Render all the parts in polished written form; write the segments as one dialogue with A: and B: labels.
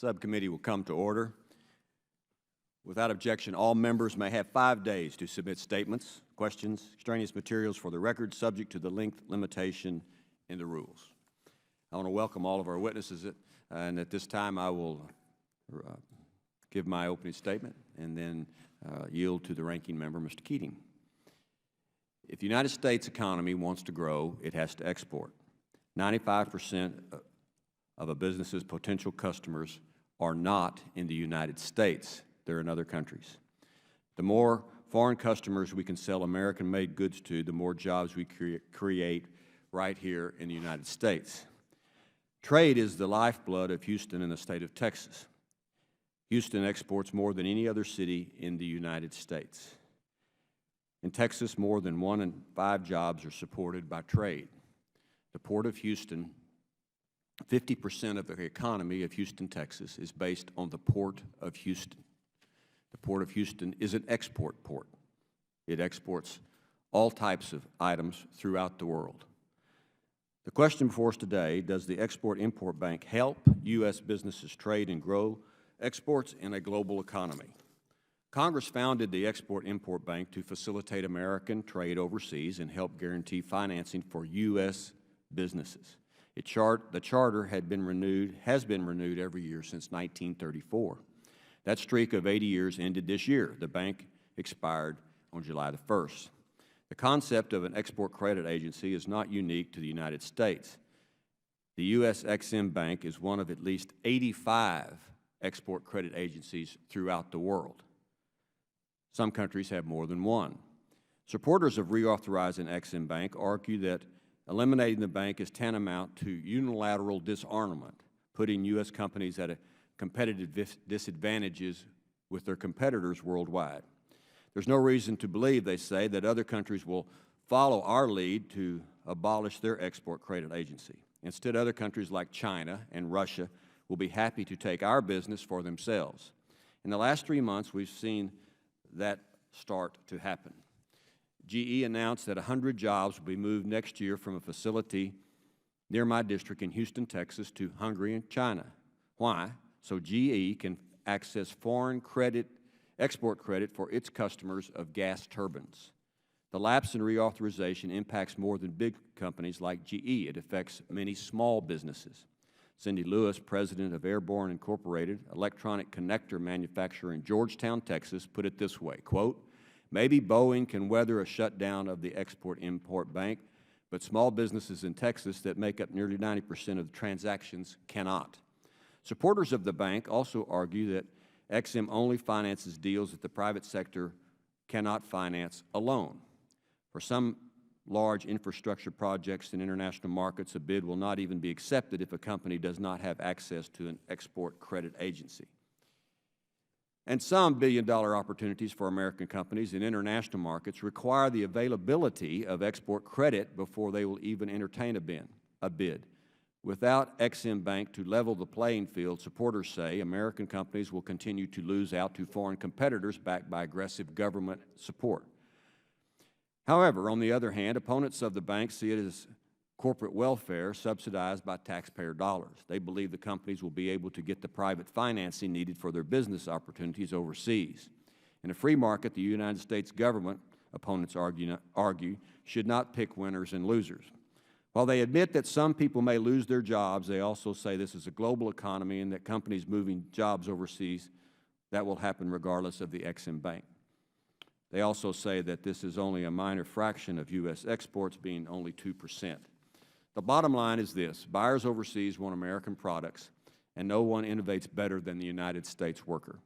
A: Subcommittee will come to order. Without objection, all members may have 5 days to submit statements, questions, extraneous materials for the record, subject to the length limitation in the rules. I want to welcome all of our witnesses, and at this time I will give my opening statement and then yield to the ranking member, Mr. Keating. If the United States economy wants to grow, it has to export. 95% of a business's potential customers are not in the United States. They're in other countries. The more foreign customers we can sell American-made goods to, the more jobs we create right here in the United States. Trade is the lifeblood of Houston and the state of Texas. Houston exports more than any other city in the United States. In Texas, more than 1 in 5 jobs are supported by trade. The Port of Houston, 50% of the economy of Houston, Texas, is based on the Port of Houston. The Port of Houston is an export port. It exports all types of items throughout the world. The question before us today, does the Export-Import Bank help U.S. businesses trade and grow exports in a global economy? Congress founded the Export-Import Bank to facilitate American trade overseas and help guarantee financing for U.S. businesses. The charter has been renewed every year since 1934. That streak of 80 years ended this year. The bank expired on July the 1st. The concept of an export credit agency is not unique to the United States. The U.S. Ex-Im Bank is one of at least 85 export credit agencies throughout the world. Some countries have more than one. Supporters of reauthorizing Ex-Im Bank argue that eliminating the bank is tantamount to unilateral disarmament, putting U.S. companies at a competitive disadvantages with their competitors worldwide. There's no reason to believe, they say, that other countries will follow our lead to abolish their export credit agency. Instead, other countries like China and Russia will be happy to take our business for themselves. In the last 3 months, we've seen that start to happen. GE announced that 100 jobs will be moved next year from a facility near my district in Houston, Texas, to Hungary and China. Why? So GE can access foreign export credit for its customers of gas turbines. The lapse in reauthorization impacts more than big companies like GE. It affects many small businesses. Cindy Lewis, president of Rayburn Incorporated, electronic connector manufacturer in Georgetown, Texas, put it this way, quote, "Maybe Boeing can weather a shutdown of the Export-Import Bank, but small businesses in Texas that make up nearly 90% of the transactions cannot." Supporters of the bank also argue that Ex-Im only finances deals that the private sector cannot finance alone. For some large infrastructure projects in international markets, a bid will not even be accepted if a company does not have access to an export credit agency. And some billion-dollar opportunities for American companies in international markets require the availability of export credit before they will even entertain a bid. Without Ex-Im Bank to level the playing field, supporters say American companies will continue to lose out to foreign competitors backed by aggressive government support. However, on the other hand, opponents of the bank see it as corporate welfare subsidized by taxpayer dollars. They believe the companies will be able to get the private financing needed for their business opportunities overseas. In a free market, the United States government, opponents argue, should not pick winners and losers. While they admit that some people may lose their jobs, they also say this is a global economy and that companies moving jobs overseas, that will happen regardless of the Ex-Im Bank. They also say that this is only a minor fraction of U.S. exports, being only 2%. The bottom line is this: buyers overseas want American products, and no one innovates better than the United States worker.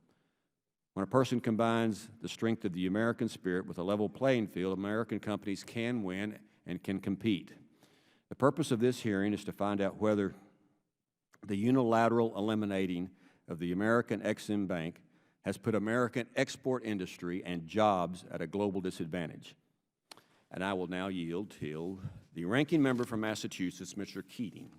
A: When a person combines the strength of the American spirit with a level playing field, American companies can win and can compete. The purpose of this hearing is to find out whether the unilateral eliminating of the American Ex-Im Bank has put American export industry and jobs at a global disadvantage. And I will now yield to the ranking member from Massachusetts, Mr. Keating.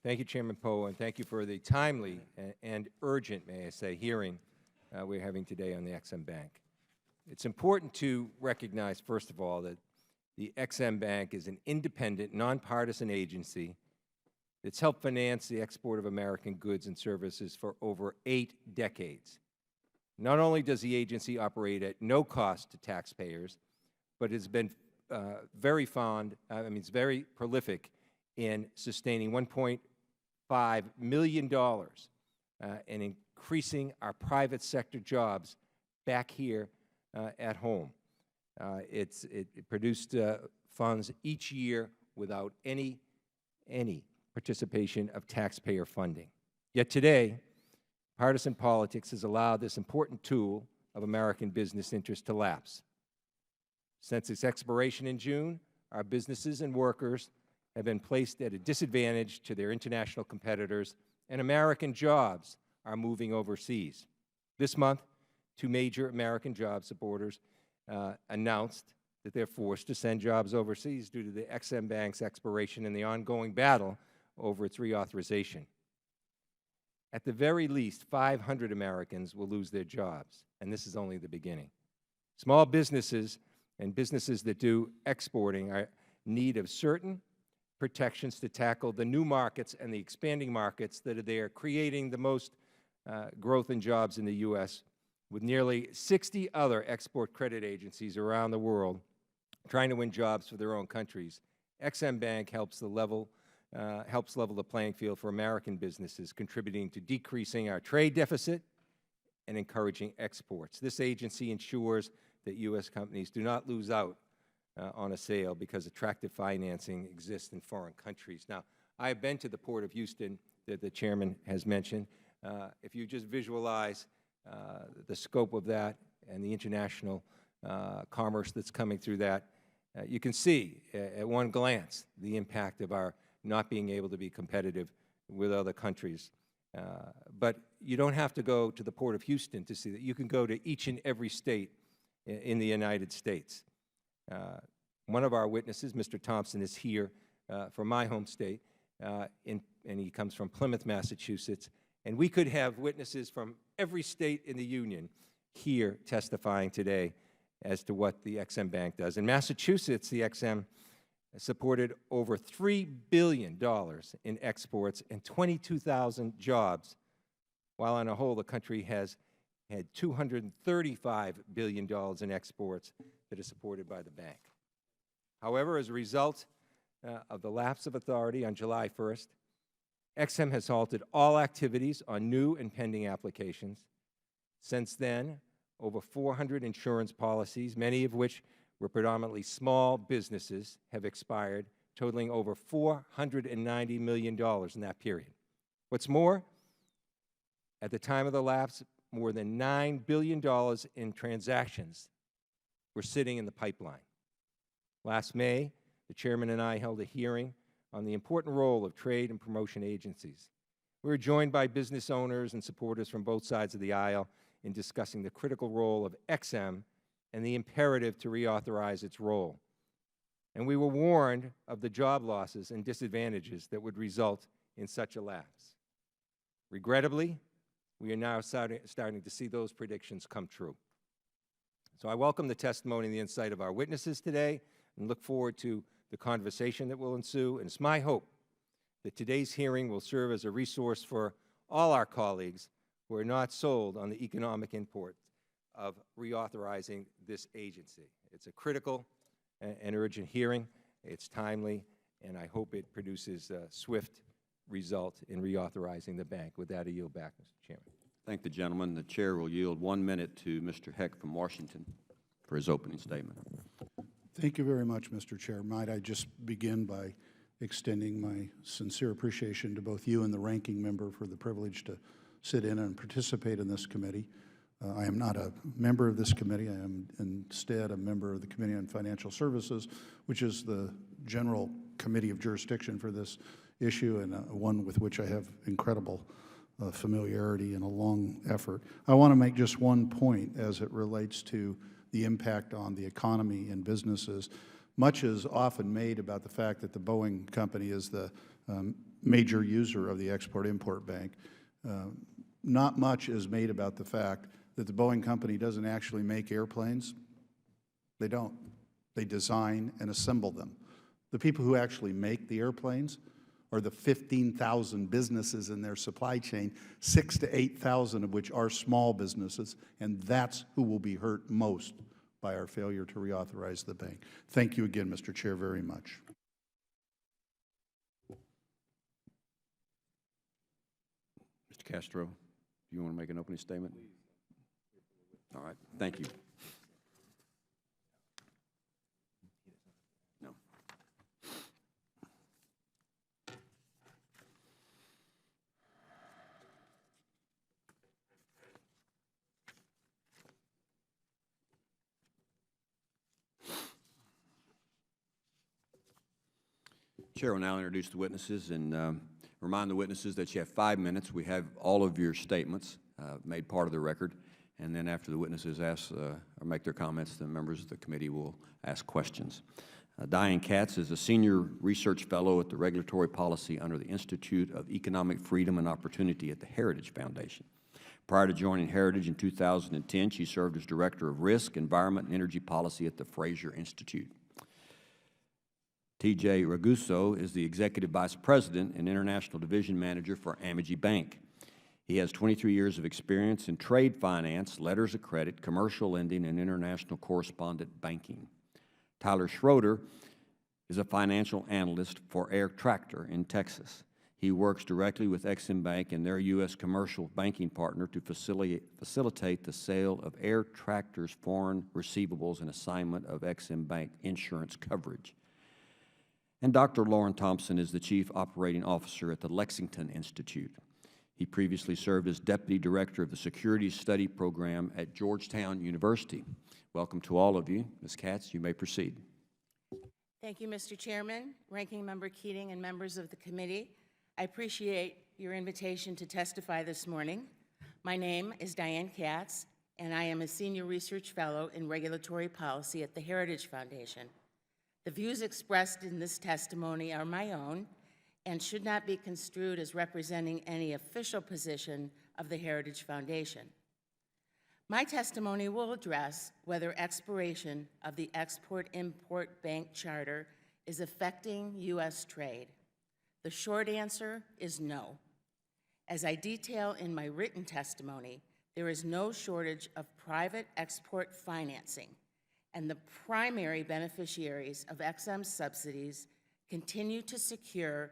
B: Thank you, Chairman Poe, and thank you for the timely and urgent, may I say, hearing we're having today on the Ex-Im Bank. It's important to recognize, first of all, that the Ex-Im Bank is an independent, nonpartisan agency that's helped finance the export of American goods and services for over 8 decades. Not only does the agency operate at no cost to taxpayers, but it's been it's very prolific in sustaining $1.5 million and increasing our private sector jobs back here at home. It produced funds each year without any participation of taxpayer funding. Yet today, partisan politics has allowed this important tool of American business interest to lapse. Since its expiration in June, our businesses and workers have been placed at a disadvantage to their international competitors, and American jobs are moving overseas. This month, 2 major American job supporters announced that they're forced to send jobs overseas due to the EXIM Bank's expiration and the ongoing battle over its reauthorization. At the very least, 500 Americans will lose their jobs, and this is only the beginning. Small businesses and businesses that do exporting are in need of certain protections to tackle the new markets and the expanding markets that are there, creating the most growth in jobs in the U.S., with nearly 60 other export credit agencies around the world trying to win jobs for their own countries. EXIM Bank helps level the playing field for American businesses, contributing to decreasing our trade deficit and encouraging exports. This agency ensures that U.S. companies do not lose out on a sale because attractive financing exists in foreign countries. Now, I have been to the Port of Houston that the Chairman has mentioned. If you just visualize the scope of that and the international commerce that's coming through that, you can see at one glance the impact of our not being able to be competitive with other countries. But you don't have to go to the Port of Houston to see that. You can go to each and every state in the United States. One of our witnesses, Mr. Thompson, is here from my home state, and he comes from Plymouth, Massachusetts. And we could have witnesses from every state in the Union here testifying today as to what the EXIM Bank does. In Massachusetts, the EXIM supported over $3 billion in exports and 22,000 jobs, while on a whole the country has had $235 billion in exports that are supported by the bank. However, as a result of the lapse of authority on July 1st, EXIM has halted all activities on new and pending applications. Since then, over 400 insurance policies, many of which were predominantly small businesses, have expired, totaling over $490 million in that period. What's more, at the time of the lapse, more than $9 billion in transactions were sitting in the pipeline. Last May, the Chairman and I held a hearing on the important role of trade and promotion agencies. We were joined by business owners and supporters from both sides of the aisle in discussing the critical role of EXIM and the imperative to reauthorize its role. And we were warned of the job losses and disadvantages that would result in such a lapse. Regrettably, we are now starting to see those predictions come true. So I welcome the testimony and the insight of our witnesses today and look forward to the conversation that will ensue. And it's my hope that today's hearing will serve as a resource for all our colleagues who are not sold on the economic import of reauthorizing this agency. It's a critical and urgent hearing. It's timely, and I hope it produces a swift result in reauthorizing the bank. With that, I yield back, Mr. Chairman.
A: Thank the gentleman. The chair will yield 1 minute to Mr. Heck from Washington for his opening statement.
C: Thank you very much, Mr. Chair. Might I just begin by extending my sincere appreciation to both you and the ranking member for the privilege to sit in and participate in this committee. I am not a member of this committee. I am instead a member of the Committee on Financial Services, which is the general committee of jurisdiction for this issue, and one with which I have incredible familiarity and a long effort. I want to make just one point as it relates to the impact on the economy and businesses. Much is often made about the fact that the Boeing company is the major user of the Export-Import Bank. Not much is made about the fact that the Boeing company doesn't actually make airplanes. They don't. They design and assemble them. The people who actually make the airplanes are the 15,000 businesses in their supply chain, 6,000 to 8,000 of which are small businesses, and that's who will be hurt most by our failure to reauthorize the bank. Thank you again, Mr. Chair, very much.
A: Mr. Castro, do you want to make an opening statement? All right, thank you. No. Chair will now introduce the witnesses and remind the witnesses that you have 5 minutes. We have all of your statements made part of the record, and then after the witnesses ask or make their comments, the members of the committee will ask questions. Diane Katz is a senior research fellow at the Regulatory Policy under the Institute of Economic Freedom and Opportunity at the Heritage Foundation. Prior to joining Heritage in 2010, she served as Director of Risk, Environment, and Energy Policy at the Fraser Institute. T.J. Raguso is the Executive Vice President and International Division Manager for Amegy Bank. He has 23 years of experience in trade finance, letters of credit, commercial lending, and international correspondent banking. Tyler Schroeder is a financial analyst for Air Tractor in Texas. He works directly with Exim Bank and their U.S. commercial banking partner to facilitate the sale of Air Tractor's foreign receivables and assignment of Exim Bank insurance coverage. And Dr. Lauren Thompson is the Chief Operating Officer at the Lexington Institute. He previously served as Deputy Director of the Securities Study Program at Georgetown University. Welcome to all of you. Ms. Katz, you may proceed.
D: Thank you, Mr. Chairman, Ranking Member Keating, and members of the committee. I appreciate your invitation to testify this morning. My name is Diane Katz, and I am a Senior Research Fellow in Regulatory Policy at the Heritage Foundation. The views expressed in this testimony are my own and should not be construed as representing any official position of the Heritage Foundation. My testimony will address whether expiration of the Export-Import Bank Charter is affecting U.S. trade. The short answer is no. As I detail in my written testimony, there is no shortage of private export financing, and the primary beneficiaries of XM's subsidies continue to secure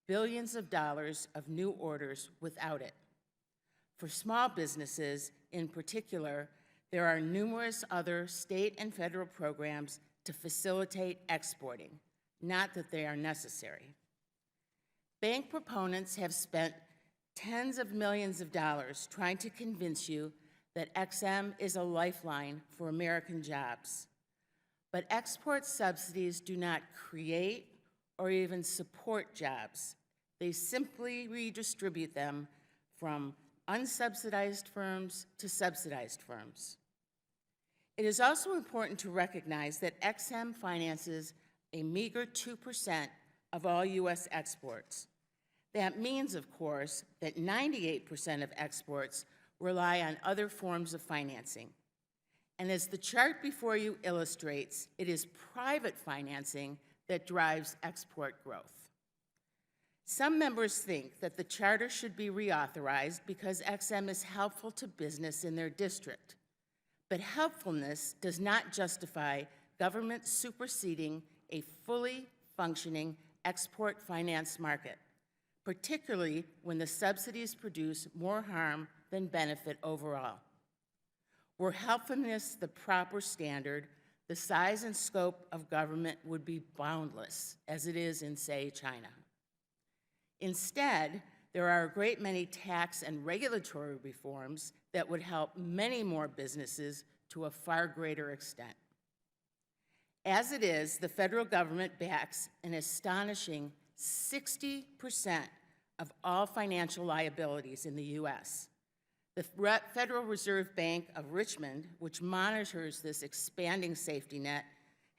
D: billions of dollars of new orders without it. For small businesses in particular, there are numerous other state and federal programs to facilitate exporting, not that they are necessary. Bank proponents have spent tens of millions of dollars trying to convince you that XM is a lifeline for American jobs. But export subsidies do not create or even support jobs. They simply redistribute them from unsubsidized firms to subsidized firms. It is also important to recognize that XM finances a meager 2% of all U.S. exports. That means, of course, that 98% of exports rely on other forms of financing. And as the chart before you illustrates, it is private financing that drives export growth. Some members think that the charter should be reauthorized because XM is helpful to business in their district. But helpfulness does not justify government superseding a fully functioning export finance market, particularly when the subsidies produce more harm than benefit overall. Were helpfulness the proper standard, the size and scope of government would be boundless, as it is in, say, China. Instead, there are a great many tax and regulatory reforms that would help many more businesses to a far greater extent. As it is, the federal government backs an astonishing 60% of all financial liabilities in the U.S. The Federal Reserve Bank of Richmond, which monitors this expanding safety net,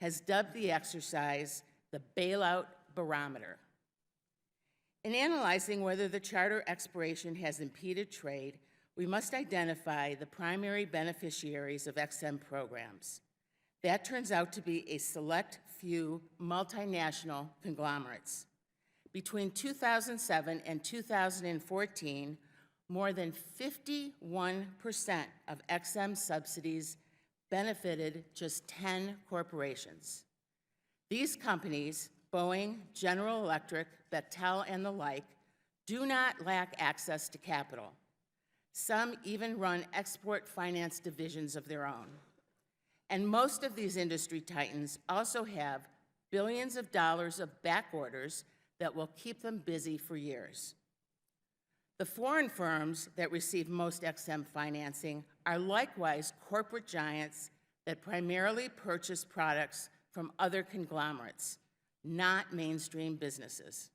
D: has dubbed the exercise the bailout barometer. In analyzing whether the charter expiration has impeded trade, we must identify the primary beneficiaries of XM programs. That turns out to be a select few multinational conglomerates. Between 2007 and 2014, more than 51% of XM subsidies benefited just 10 corporations. These companies, Boeing, General Electric, Bechtel, and the like, do not lack access to capital. Some even run export finance divisions of their own. And most of these industry titans also have billions of dollars of back orders that will keep them busy for years. The foreign firms that receive most XM financing are likewise corporate giants that primarily purchase products from other conglomerates, not mainstream businesses.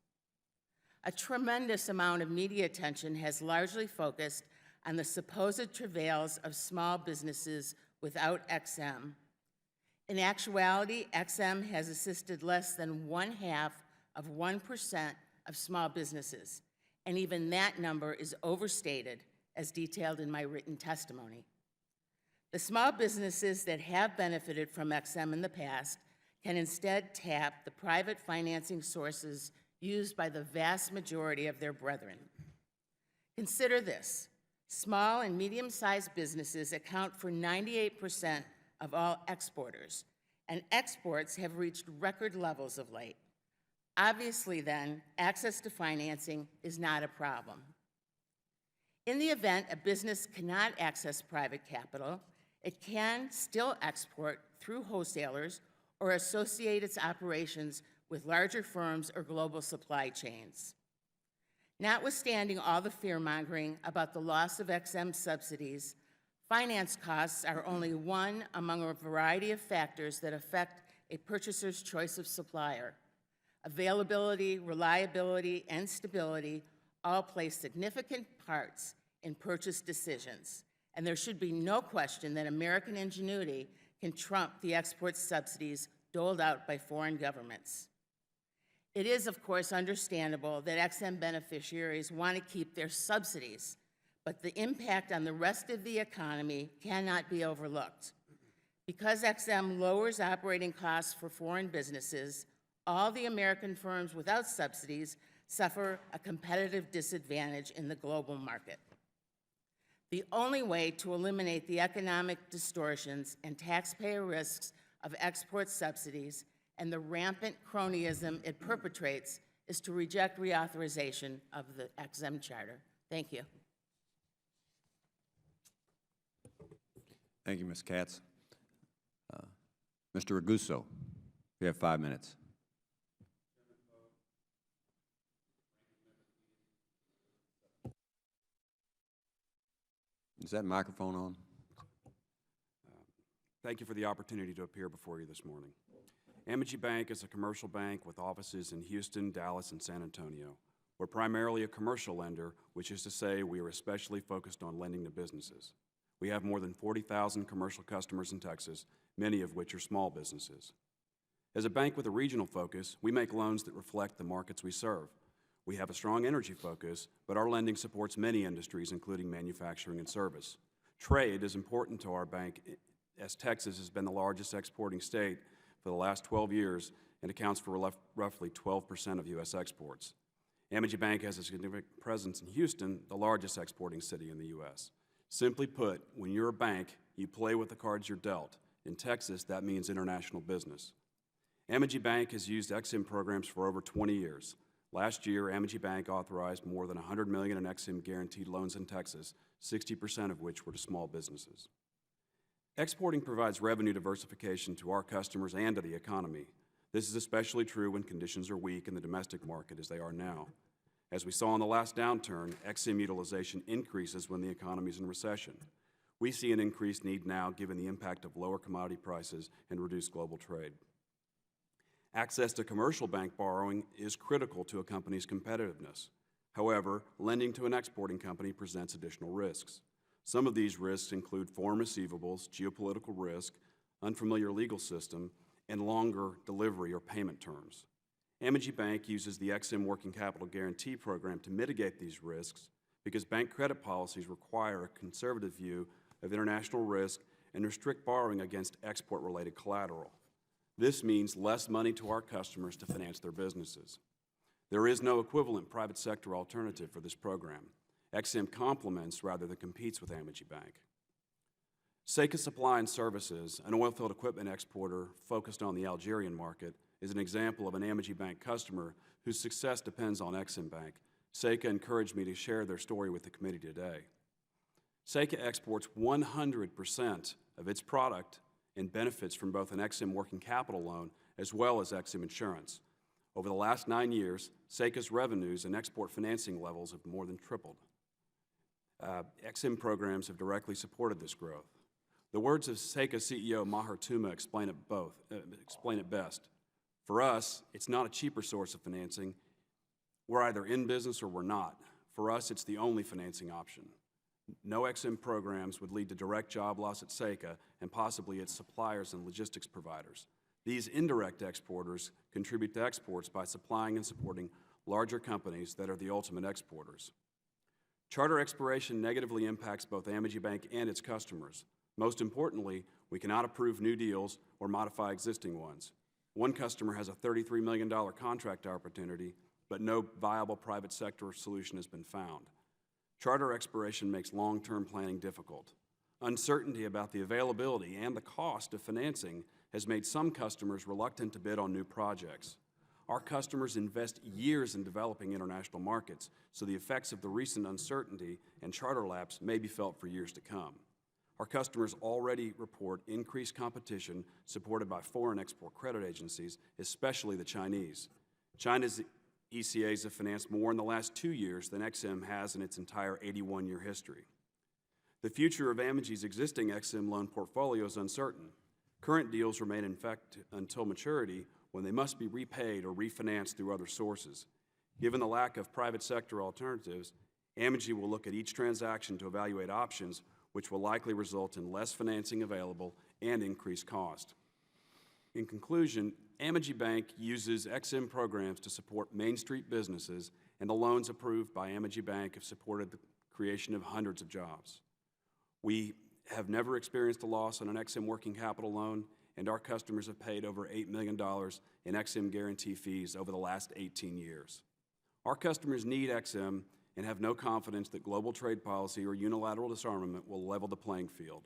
D: A tremendous amount of media attention has largely focused on the supposed travails of small businesses without XM. In actuality, XM has assisted less than 0.5% of small businesses, and even that number is overstated, as detailed in my written testimony. The small businesses that have benefited from XM in the past can instead tap the private financing sources used by the vast majority of their brethren. Consider this: small and medium-sized businesses account for 98% of all exporters, and exports have reached record levels of late. Obviously, then, access to financing is not a problem. In the event a business cannot access private capital, it can still export through wholesalers or associate its operations with larger firms or global supply chains. Notwithstanding all the fear-mongering about the loss of XM subsidies, finance costs are only one among a variety of factors that affect a purchaser's choice of supplier. Availability, reliability, and stability all play significant parts in purchase decisions, and there should be no question that American ingenuity can trump the export subsidies doled out by foreign governments. It is, of course, understandable that XM beneficiaries want to keep their subsidies, but the impact on the rest of the economy cannot be overlooked. Because XM lowers operating costs for foreign businesses, all the American firms without subsidies suffer a competitive disadvantage in the global market. The only way to eliminate the economic distortions and taxpayer risks of export subsidies and the rampant cronyism it perpetrates is to reject reauthorization of the XM Charter. Thank you.
A: Thank you, Ms. Katz. Mr. Raguso, you have 5 minutes. Is that microphone on?
E: Thank you for the opportunity to appear before you this morning. Amegy Bank is a commercial bank with offices in Houston, Dallas, and San Antonio. We're primarily a commercial lender, which is to say we are especially focused on lending to businesses. We have more than 40,000 commercial customers in Texas, many of which are small businesses. As a bank with a regional focus, we make loans that reflect the markets we serve. We have a strong energy focus, but our lending supports many industries, including manufacturing and service. Trade is important to our bank, as Texas has been the largest exporting state for the last 12 years and accounts for roughly 12% of U.S. exports. Amegy Bank has a significant presence in Houston, the largest exporting city in the U.S. Simply put, when you're a bank, you play with the cards you're dealt. In Texas, that means international business. Amegy Bank has used XM programs for over 20 years. Last year, Amegy Bank authorized more than $100 million in XM guaranteed loans in Texas, 60% of which were to small businesses. Exporting provides revenue diversification to our customers and to the economy. This is especially true when conditions are weak in the domestic market, as they are now. As we saw in the last downturn, XM utilization increases when the economy is in recession. We see an increased need now given the impact of lower commodity prices and reduced global trade. Access to commercial bank borrowing is critical to a company's competitiveness. However, lending to an exporting company presents additional risks. Some of these risks include foreign receivables, geopolitical risk, unfamiliar legal system, and longer delivery or payment terms. Amegy Bank uses the XM Working Capital Guarantee Program to mitigate these risks because bank credit policies require a conservative view of international risk and restrict borrowing against export-related collateral. This means less money to our customers to finance their businesses. There is no equivalent private sector alternative for this program. EXIM complements rather than competes with Amegy Bank. Seika Supply and Services, an oilfield equipment exporter focused on the Algerian market, is an example of an Amegy Bank customer whose success depends on EXIM Bank. Seika encouraged me to share their story with the committee today. Seika exports 100% of its product and benefits from both an EXIM working capital loan as well as EXIM insurance. Over the last 9 years, Seika's revenues and export financing levels have more than tripled. EXIM programs have directly supported this growth. The words of Seika CEO Maher Touma explain it best. For us, it's not a cheaper source of financing. We're either in business or we're not. For us, it's the only financing option. No EXIM programs would lead to direct job loss at Seika and possibly its suppliers and logistics providers. These indirect exporters contribute to exports by supplying and supporting larger companies that are the ultimate exporters. Charter expiration negatively impacts both Amegy Bank and its customers. Most importantly, we cannot approve new deals or modify existing ones. One customer has a $33 million contract opportunity, but no viable private sector solution has been found. Charter expiration makes long-term planning difficult. Uncertainty about the availability and the cost of financing has made some customers reluctant to bid on new projects. Our customers invest years in developing international markets, so the effects of the recent uncertainty and charter lapse may be felt for years to come. Our customers already report increased competition supported by foreign export credit agencies, especially the Chinese. China's ECAs have financed more in the last 2 years than EXIM has in its entire 81-year history. The future of Amegy's existing EXIM loan portfolio is uncertain. Current deals remain in effect until maturity, when they must be repaid or refinanced through other sources. Given the lack of private sector alternatives, Amegy will look at each transaction to evaluate options, which will likely result in less financing available and increased cost. In conclusion, Amegy Bank uses EXIM programs to support Main Street businesses, and the loans approved by Amegy Bank have supported the creation of hundreds of jobs. We have never experienced a loss on an EXIM working capital loan, and our customers have paid over $8 million in EXIM guarantee fees over the last 18 years. Our customers need EXIM and have no confidence that global trade policy or unilateral disarmament will level the playing field.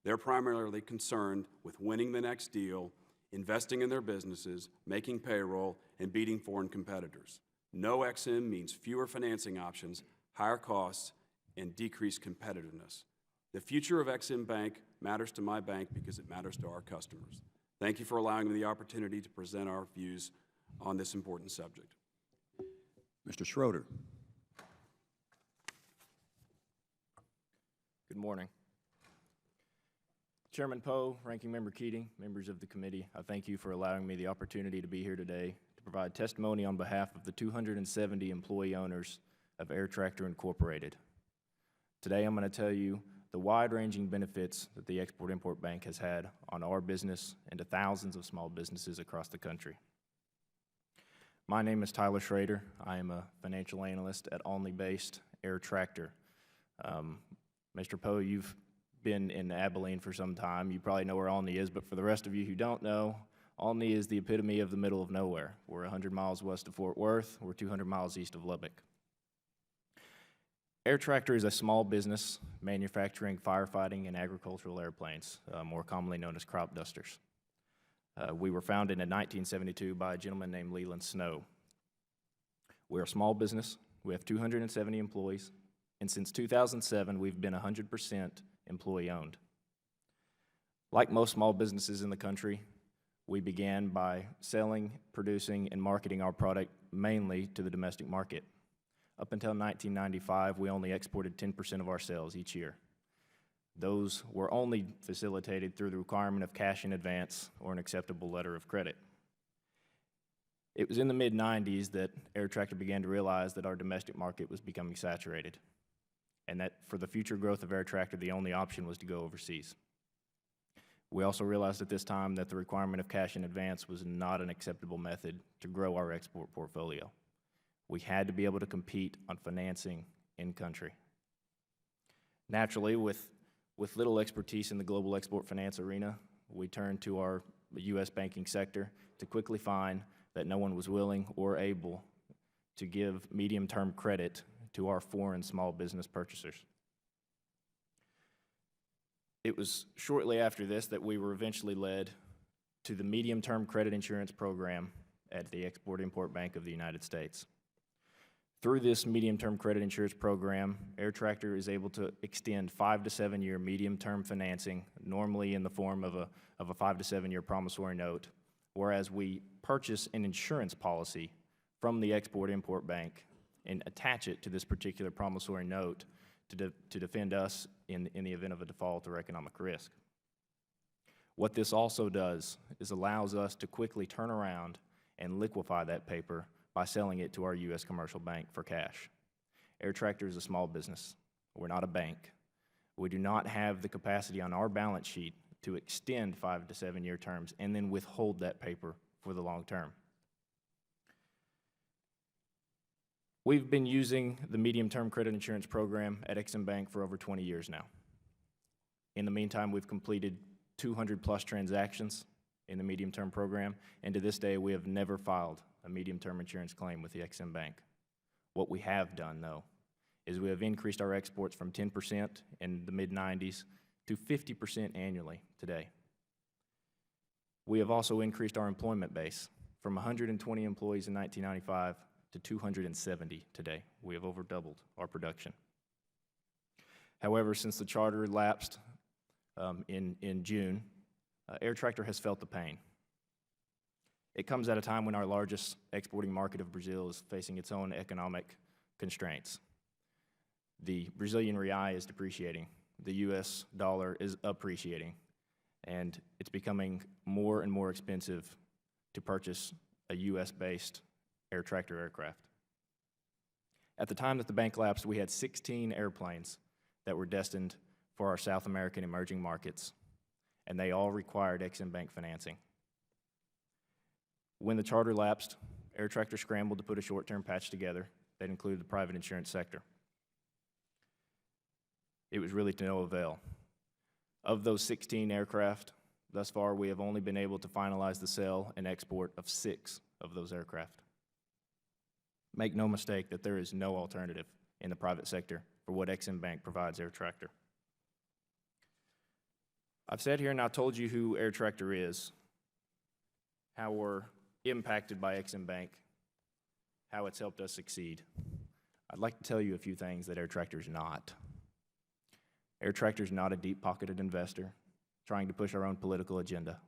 E: They're primarily concerned with winning the next deal, investing in their businesses, making payroll, and beating foreign competitors. No EXIM means fewer financing options, higher costs, and decreased competitiveness. The future of EXIM Bank matters to my bank because it matters to our customers. Thank you for allowing me the opportunity to present our views on this important subject.
A: Mr. Schroeder.
F: Good morning. Chairman Poe, Ranking Member Keating, members of the committee, I thank you for allowing me the opportunity to be here today to provide testimony on behalf of the 270 employee owners of Air Tractor Incorporated. Today I'm going to tell you the wide-ranging benefits that the Export-Import Bank has had on our business and to thousands of small businesses across the country. My name is Tyler Schrader. I am a financial analyst at Olney-based Air Tractor. Mr. Poe, you've been in Abilene for some time. You probably know where Olney is, but for the rest of you who don't know, Olney is the epitome of the middle of nowhere. We're 100 miles west of Fort Worth. We're 200 miles east of Lubbock. Air Tractor is a small business manufacturing firefighting and agricultural airplanes, more commonly known as crop dusters. We were founded in 1972 by a gentleman named Leland Snow. We're a small business. We have 270 employees, and since 2007, we've been 100% employee-owned. Like most small businesses in the country, we began by selling, producing, and marketing our product mainly to the domestic market. Up until 1995, we only exported 10% of our sales each year. Those were only facilitated through the requirement of cash in advance or an acceptable letter of credit. It was in the mid-90s that Air Tractor began to realize that our domestic market was becoming saturated, and that for the future growth of Air Tractor, the only option was to go overseas. We also realized at this time that the requirement of cash in advance was not an acceptable method to grow our export portfolio. We had to be able to compete on financing in country. Naturally, with little expertise in the global export finance arena, we turned to our U.S. banking sector to quickly find that no one was willing or able to give medium-term credit to our foreign small business purchasers. It was shortly after this that we were eventually led to the medium-term credit insurance program at the Export-Import Bank of the United States. Through this medium-term credit insurance program, Air Tractor is able to extend 5 to 7 year medium-term financing, normally in the form of a 5 to 7 year promissory note, whereas we purchase an insurance policy from the Export-Import Bank and attach it to this particular promissory note to defend us in the event of a default or economic risk. What this also does is allows us to quickly turn around and liquefy that paper by selling it to our U.S. commercial bank for cash. Air Tractor is a small business. We're not a bank. We do not have the capacity on our balance sheet to extend 5 to 7 year terms and then withhold that paper for the long term. We've been using the medium-term credit insurance program at EXIM Bank for over 20 years now. In the meantime, we've completed 200+ transactions in the medium-term program, and to this day, we have never filed a medium-term insurance claim with the EXIM Bank. What we have done, though, is we have increased our exports from 10% in the mid-90s to 50% annually today. We have also increased our employment base from 120 employees in 1995 to 270 today. We have over doubled our production. However, since the charter lapsed in June, Air Tractor has felt the pain. It comes at a time when our largest exporting market of Brazil is facing its own economic constraints. The Brazilian real is depreciating, the US dollar is appreciating, and it's becoming more and more expensive to purchase a US-based Air Tractor aircraft. At the time that the bank lapsed, we had 16 airplanes that were destined for our South American emerging markets, and they all required EXIM Bank financing. When the charter lapsed, Air Tractor scrambled to put a short-term patch together that included the private insurance sector. It was really to no avail. Of those 16 aircraft, thus far we have only been able to finalize the sale and export of 6 of those aircraft. Make no mistake that there is no alternative in the private sector for what EXIM Bank provides Air Tractor. I've sat here and I've told you who Air Tractor is, how we're impacted by EXIM Bank, how it's helped us succeed. I'd like to tell you a few things that Air Tractor is not. Air Tractor is not a deep-pocketed investor trying to push our own political agenda.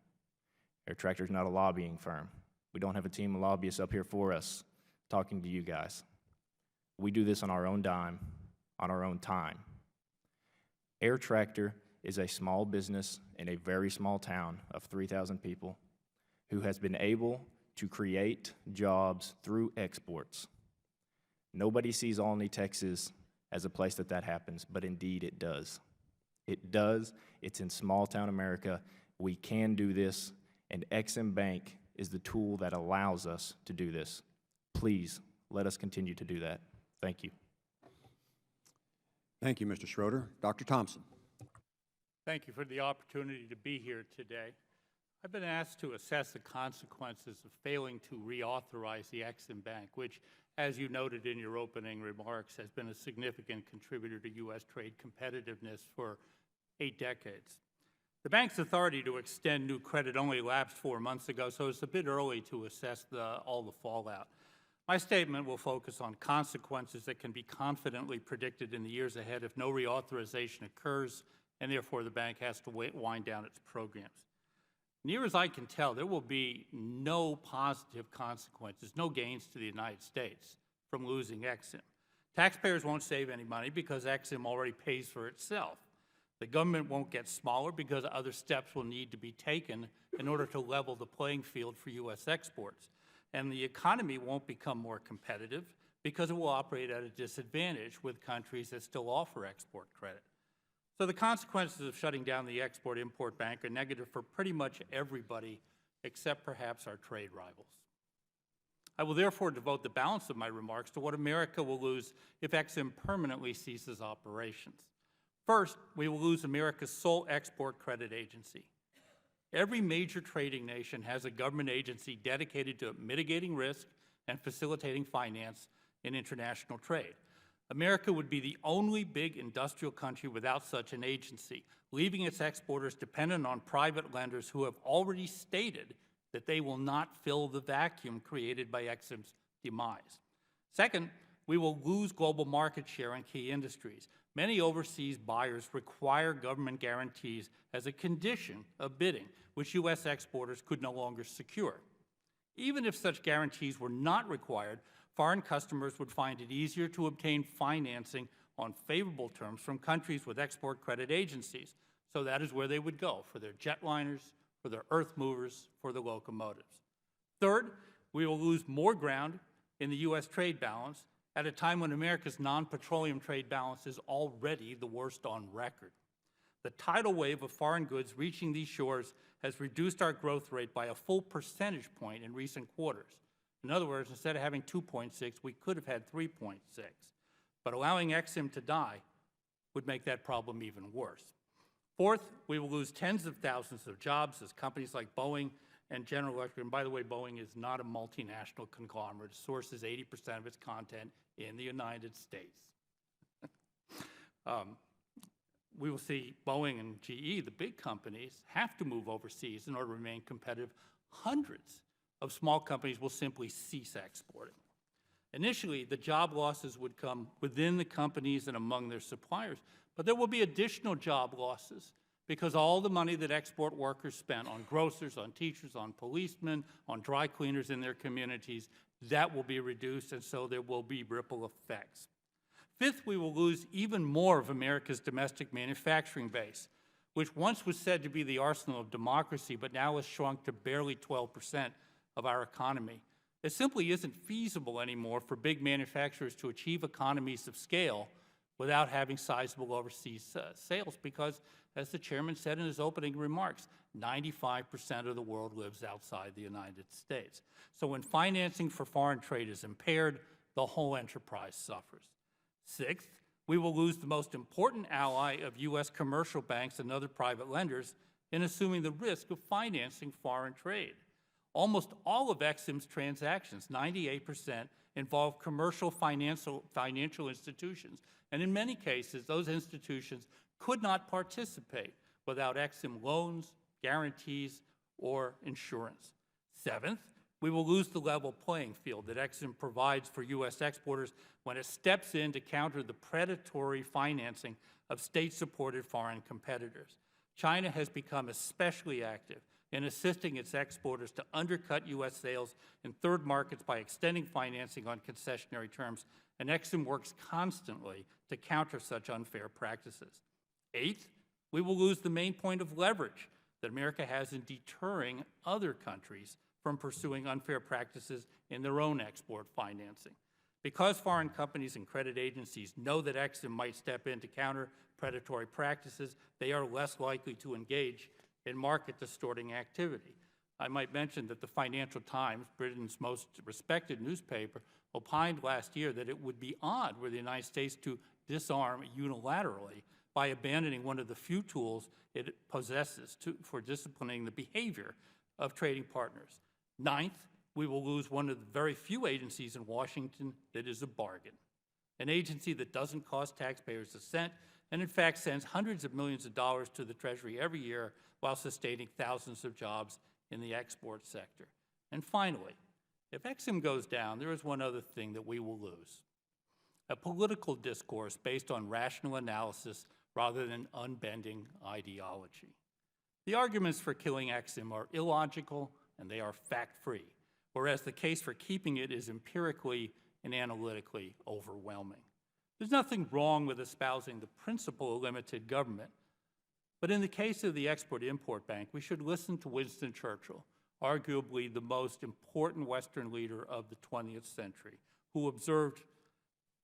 F: Air Tractor is not a lobbying firm. We don't have a team of lobbyists up here for us talking to you guys. We do this on our own dime, on our own time. Air Tractor is a small business in a very small town of 3,000 people who has been able to create jobs through exports. Nobody sees Olney, Texas as a place that happens, but indeed it does. It does. It's in small town America. We can do this, and EXIM Bank is the tool that allows us to do this. Please, let us continue to do that. Thank you.
A: Thank you, Mr. Schroeder. Dr. Thompson.
G: Thank you for the opportunity to be here today. I've been asked to assess the consequences of failing to reauthorize the EXIM Bank, which, as you noted in your opening remarks, has been a significant contributor to U.S. trade competitiveness for 8 decades. The bank's authority to extend new credit only lapsed 4 months ago, so it's a bit early to assess all the fallout. My statement will focus on consequences that can be confidently predicted in the years ahead if no reauthorization occurs, and therefore the bank has to wind down its programs. Near as I can tell, there will be no positive consequences, no gains to the United States from losing EXIM. Taxpayers won't save any money because EXIM already pays for itself. The government won't get smaller because other steps will need to be taken in order to level the playing field for U.S. exports. And the economy won't become more competitive because it will operate at a disadvantage with countries that still offer export credit. So the consequences of shutting down the Export-Import Bank are negative for pretty much everybody except perhaps our trade rivals. I will therefore devote the balance of my remarks to what America will lose if EXIM permanently ceases operations. First, we will lose America's sole export credit agency. Every major trading nation has a government agency dedicated to mitigating risk and facilitating finance and international trade. America would be the only big industrial country without such an agency, leaving its exporters dependent on private lenders who have already stated that they will not fill the vacuum created by Ex-Im's demise. Second, we will lose global market share in key industries. Many overseas buyers require government guarantees as a condition of bidding, which U.S. exporters could no longer secure. Even if such guarantees were not required, foreign customers would find it easier to obtain financing on favorable terms from countries with export credit agencies. So that is where they would go for their jetliners, for their earth movers, for the locomotives. Third, we will lose more ground in the U.S. trade balance at a time when America's non-petroleum trade balance is already the worst on record. The tidal wave of foreign goods reaching these shores has reduced our growth rate by a full percentage point in recent quarters. In other words, instead of having 2.6, we could have had 3.6. But allowing Ex-Im to die would make that problem even worse. Fourth, we will lose tens of thousands of jobs as companies like Boeing and General Electric, and by the way, Boeing is not a multinational conglomerate. It sources 80% of its content in the United States. We will see Boeing and GE, the big companies, have to move overseas in order to remain competitive. Hundreds of small companies will simply cease exporting. Initially, the job losses would come within the companies and among their suppliers, but there will be additional job losses because all the money that export workers spent on grocers, on teachers, on policemen, on dry cleaners in their communities, that will be reduced, and so there will be ripple effects. Fifth, we will lose even more of America's domestic manufacturing base, which once was said to be the arsenal of democracy, but now has shrunk to barely 12% of our economy. It simply isn't feasible anymore for big manufacturers to achieve economies of scale without having sizable overseas sales because, as the chairman said in his opening remarks, 95% of the world lives outside the United States. So when financing for foreign trade is impaired, the whole enterprise suffers. Sixth, we will lose the most important ally of U.S. commercial banks and other private lenders in assuming the risk of financing foreign trade. Almost all of Ex-Im's transactions, 98%, involve commercial financial institutions. And in many cases, those institutions could not participate without Ex-Im loans, guarantees, or insurance. Seventh, we will lose the level playing field that Ex-Im provides for U.S. exporters when it steps in to counter the predatory financing of state-supported foreign competitors. China has become especially active in assisting its exporters to undercut U.S. sales in third markets by extending financing on concessionary terms, and Ex-Im works constantly to counter such unfair practices. Eighth, we will lose the main point of leverage that America has in deterring other countries from pursuing unfair practices in their own export financing. Because foreign companies and credit agencies know that Ex-Im might step in to counter predatory practices, they are less likely to engage in market-distorting activity. I might mention that the Financial Times, Britain's most respected newspaper, opined last year that it would be odd were the United States to disarm unilaterally by abandoning one of the few tools it possesses for disciplining the behavior of trading partners. Ninth, we will lose one of the very few agencies in Washington that is a bargain, an agency that doesn't cost taxpayers a cent and in fact sends hundreds of millions of dollars to the Treasury every year while sustaining thousands of jobs in the export sector. And finally, if Ex-Im goes down, there is one other thing that we will lose: a political discourse based on rational analysis rather than unbending ideology. The arguments for killing Ex-Im are illogical and they are fact-free, whereas the case for keeping it is empirically and analytically overwhelming. There's nothing wrong with espousing the principle of limited government, but in the case of the Export-Import Bank, we should listen to Winston Churchill, arguably the most important Western leader of the 20th century, who observed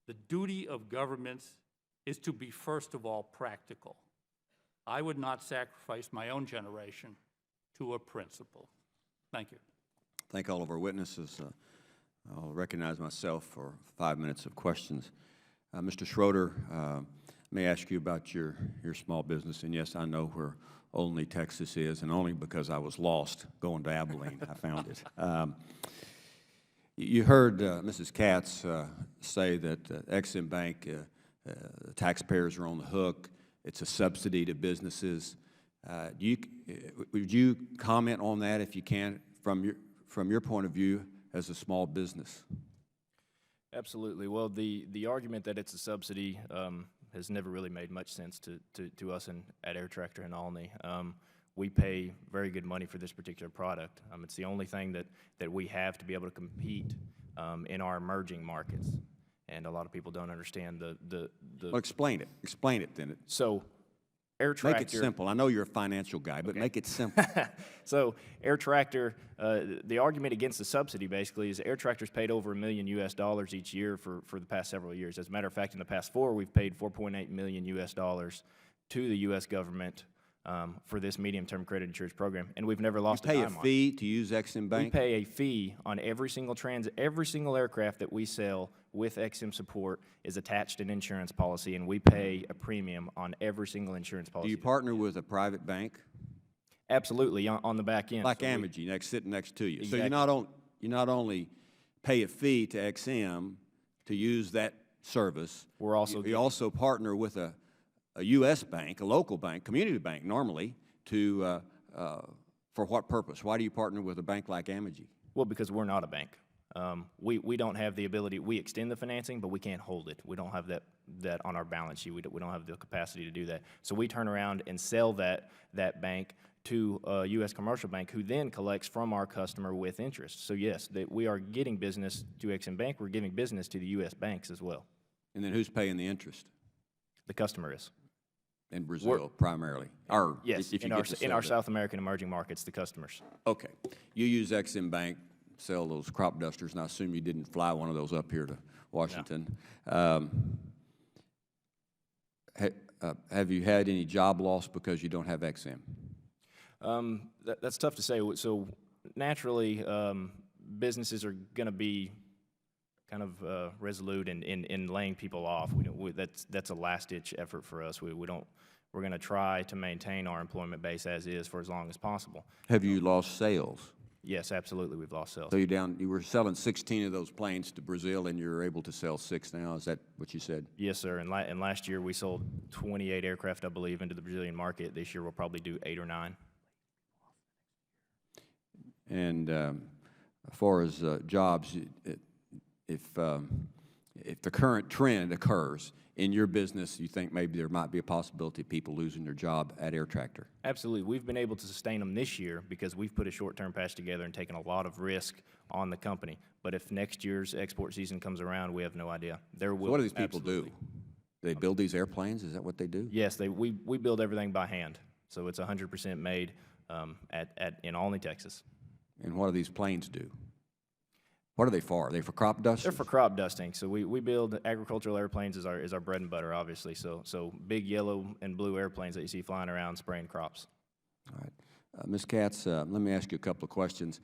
G: the duty of governments is to be, first of all, practical. I would not sacrifice my own generation to a principle. Thank you.
A: Thank all of our witnesses. I'll recognize myself for 5 minutes of questions. Mr. Schroeder, may I ask you about your small business? And yes, I know where Olney, Texas is, and only because I was lost going to Abilene, I found it. You heard Mrs. Katz say that Ex-Im Bank, taxpayers are on the hook. It's a subsidy to businesses. Would you comment on that, if you can, from your point of view as a small business?
F: Absolutely. Well, the argument that it's a subsidy has never really made much sense to us at Air Tractor in Alney. We pay very good money for this particular product. It's the only thing that we have to be able to compete in our emerging markets. And a lot of people don't understand the
A: Well, explain it. Explain it then.
F: So Air Tractor.
A: Make it simple. I know you're a financial guy, but make it simple.
F: So Air Tractor, the argument against the subsidy basically is Air Tractor's paid over $1 million each year for the past several years. As a matter of fact, in the past 4, we've paid $4.8 million to the U.S. government for this medium-term credit insurance program, and we've never lost a dime on it.
A: You pay a fee to use Ex-Im Bank?
F: We pay a fee on every single aircraft that we sell with Ex-Im support is attached an insurance policy, and we pay a premium on every single insurance policy.
A: Do you partner with a private bank?
F: Absolutely, on the back end.
A: Like Amegy, sitting next to you.
F: Exactly.
A: So you not only pay a fee to Ex-Im to use that service, you also partner with a U.S. bank, a local bank, community bank normally, for what purpose? Why do you partner with a bank like Amegy?
F: Well, because we're not a bank. We don't have the ability. We extend the financing, but we can't hold it. We don't have that on our balance sheet. We don't have the capacity to do that. So we turn around and sell that bank to a U.S. commercial bank, who then collects from our customer with interest. So yes, we are getting business to Ex-Im Bank. We're giving business to the U.S. banks as well.
A: And then who's paying the interest?
F: The customer is.
A: In Brazil, primarily?
F: Yes, in our South American emerging markets, the customers.
A: Okay. You use Ex-Im Bank, sell those crop dusters, and I assume you didn't fly one of those up here to Washington. No. Have you had any job loss because you don't have Ex-Im?
F: That's tough to say. So naturally, businesses are going to be kind of resolute in laying people off. That's a last-ditch effort for us. We're going to try to maintain our employment base as is for as long as possible.
A: Have you lost sales?
F: Yes, absolutely, we've lost sales.
A: So you were selling 16 of those planes to Brazil, and you're able to sell 6 now. Is that what you said?
F: Yes, sir. And last year we sold 28 aircraft, I believe, into the Brazilian market. This year we'll probably do 8 or 9.
A: And as far as jobs, if the current trend occurs in your business, you think maybe there might be a possibility of people losing their job at Air Tractor?
F: Absolutely. We've been able to sustain them this year because we've put a short-term patch together and taken a lot of risk on the company. But if next year's export season comes around, we have no idea.
A: So what do these people do? They build these airplanes? Is that what they do?
F: Yes, we build everything by hand. So it's 100% made in Alney, Texas.
A: And what do these planes do? What are they for? Are they for crop dusting?
F: They're for crop dusting. So we build agricultural airplanes is our bread and butter, obviously. So big yellow and blue airplanes that you see flying around spraying crops.
A: All right. Ms. Katz, let me ask you a couple of questions.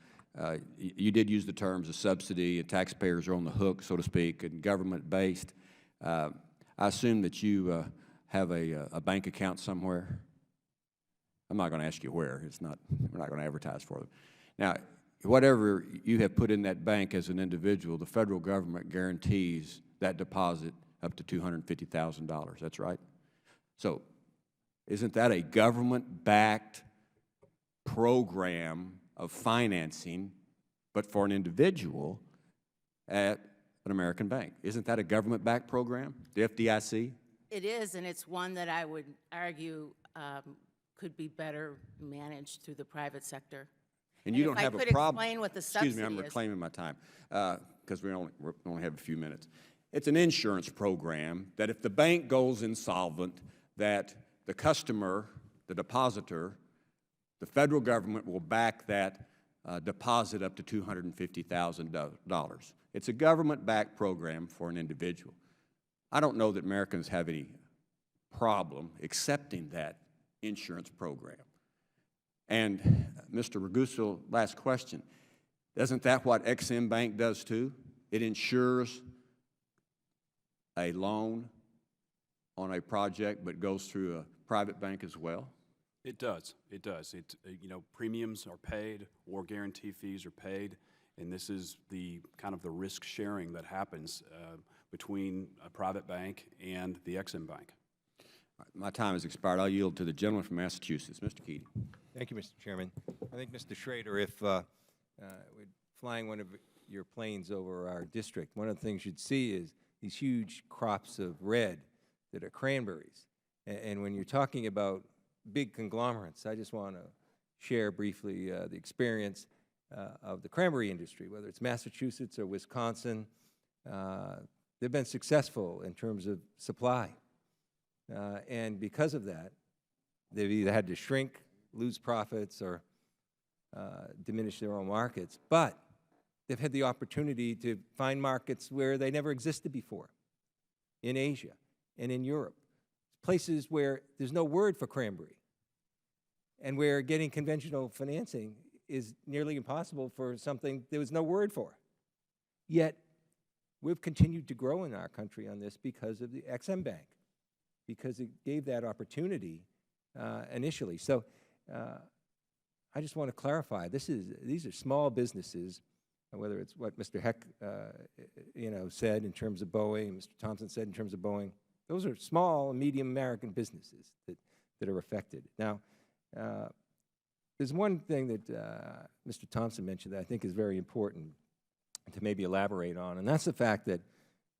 A: You did use the terms of subsidy, and taxpayers are on the hook, so to speak, and government-based. I assume that you have a bank account somewhere. I'm not going to ask you where. We're not going to advertise for them. Now, whatever you have put in that bank as an individual, the federal government guarantees that deposit up to $250,000. That's right? So isn't that a government-backed program of financing, but for an individual at an American bank? Isn't that a government-backed program, the FDIC?
D: It is, and it's one that I would argue could be better managed through the private sector.
A: And you don't have a problem.
D: If I could explain what the subsidy is.
A: Excuse me, I'm reclaiming my time because we only have a few minutes. It's an insurance program that if the bank goes insolvent, that the customer, the depositor, the federal government will back that deposit up to $250,000. It's a government-backed program for an individual. I don't know that Americans have any problem accepting that insurance program. And Mr. Ragusa, last question. Isn't that what Ex-Im Bank does too? It insures a loan on a project but goes through a private bank as well?
E: It does. It does. Premiums are paid or guarantee fees are paid, And this is the kind of the risk sharing that happens between a private bank and the Ex-Im Bank.
A: My time has expired. I'll yield to the gentleman from Massachusetts, Mr. Keating.
B: Thank you, Mr. Chairman. I think, Mr. Schrader, if we're flying one of your planes over our district, one of the things you'd see is these huge crops of red that are cranberries. And when you're talking about big conglomerates, I just want to share briefly the experience of the cranberry industry, whether it's Massachusetts or Wisconsin. They've been successful in terms of supply. And because of that, they've either had to shrink, lose profits, or diminish their own markets. But they've had the opportunity to find markets where they never existed before, in Asia and in Europe, places where there's no word for cranberry, and where getting conventional financing is nearly impossible for something there was no word for. Yet, we've continued to grow in our country on this because of the Ex-Im Bank, because it gave that opportunity initially. So I just want to clarify, these are small businesses, whether it's what Mr. Heck said in terms of Boeing, Mr. Thompson said in terms of Boeing. Those are small and medium American businesses that are affected. Now, there's one thing that Mr. Thompson mentioned that I think is very important to maybe elaborate on, and that's the fact that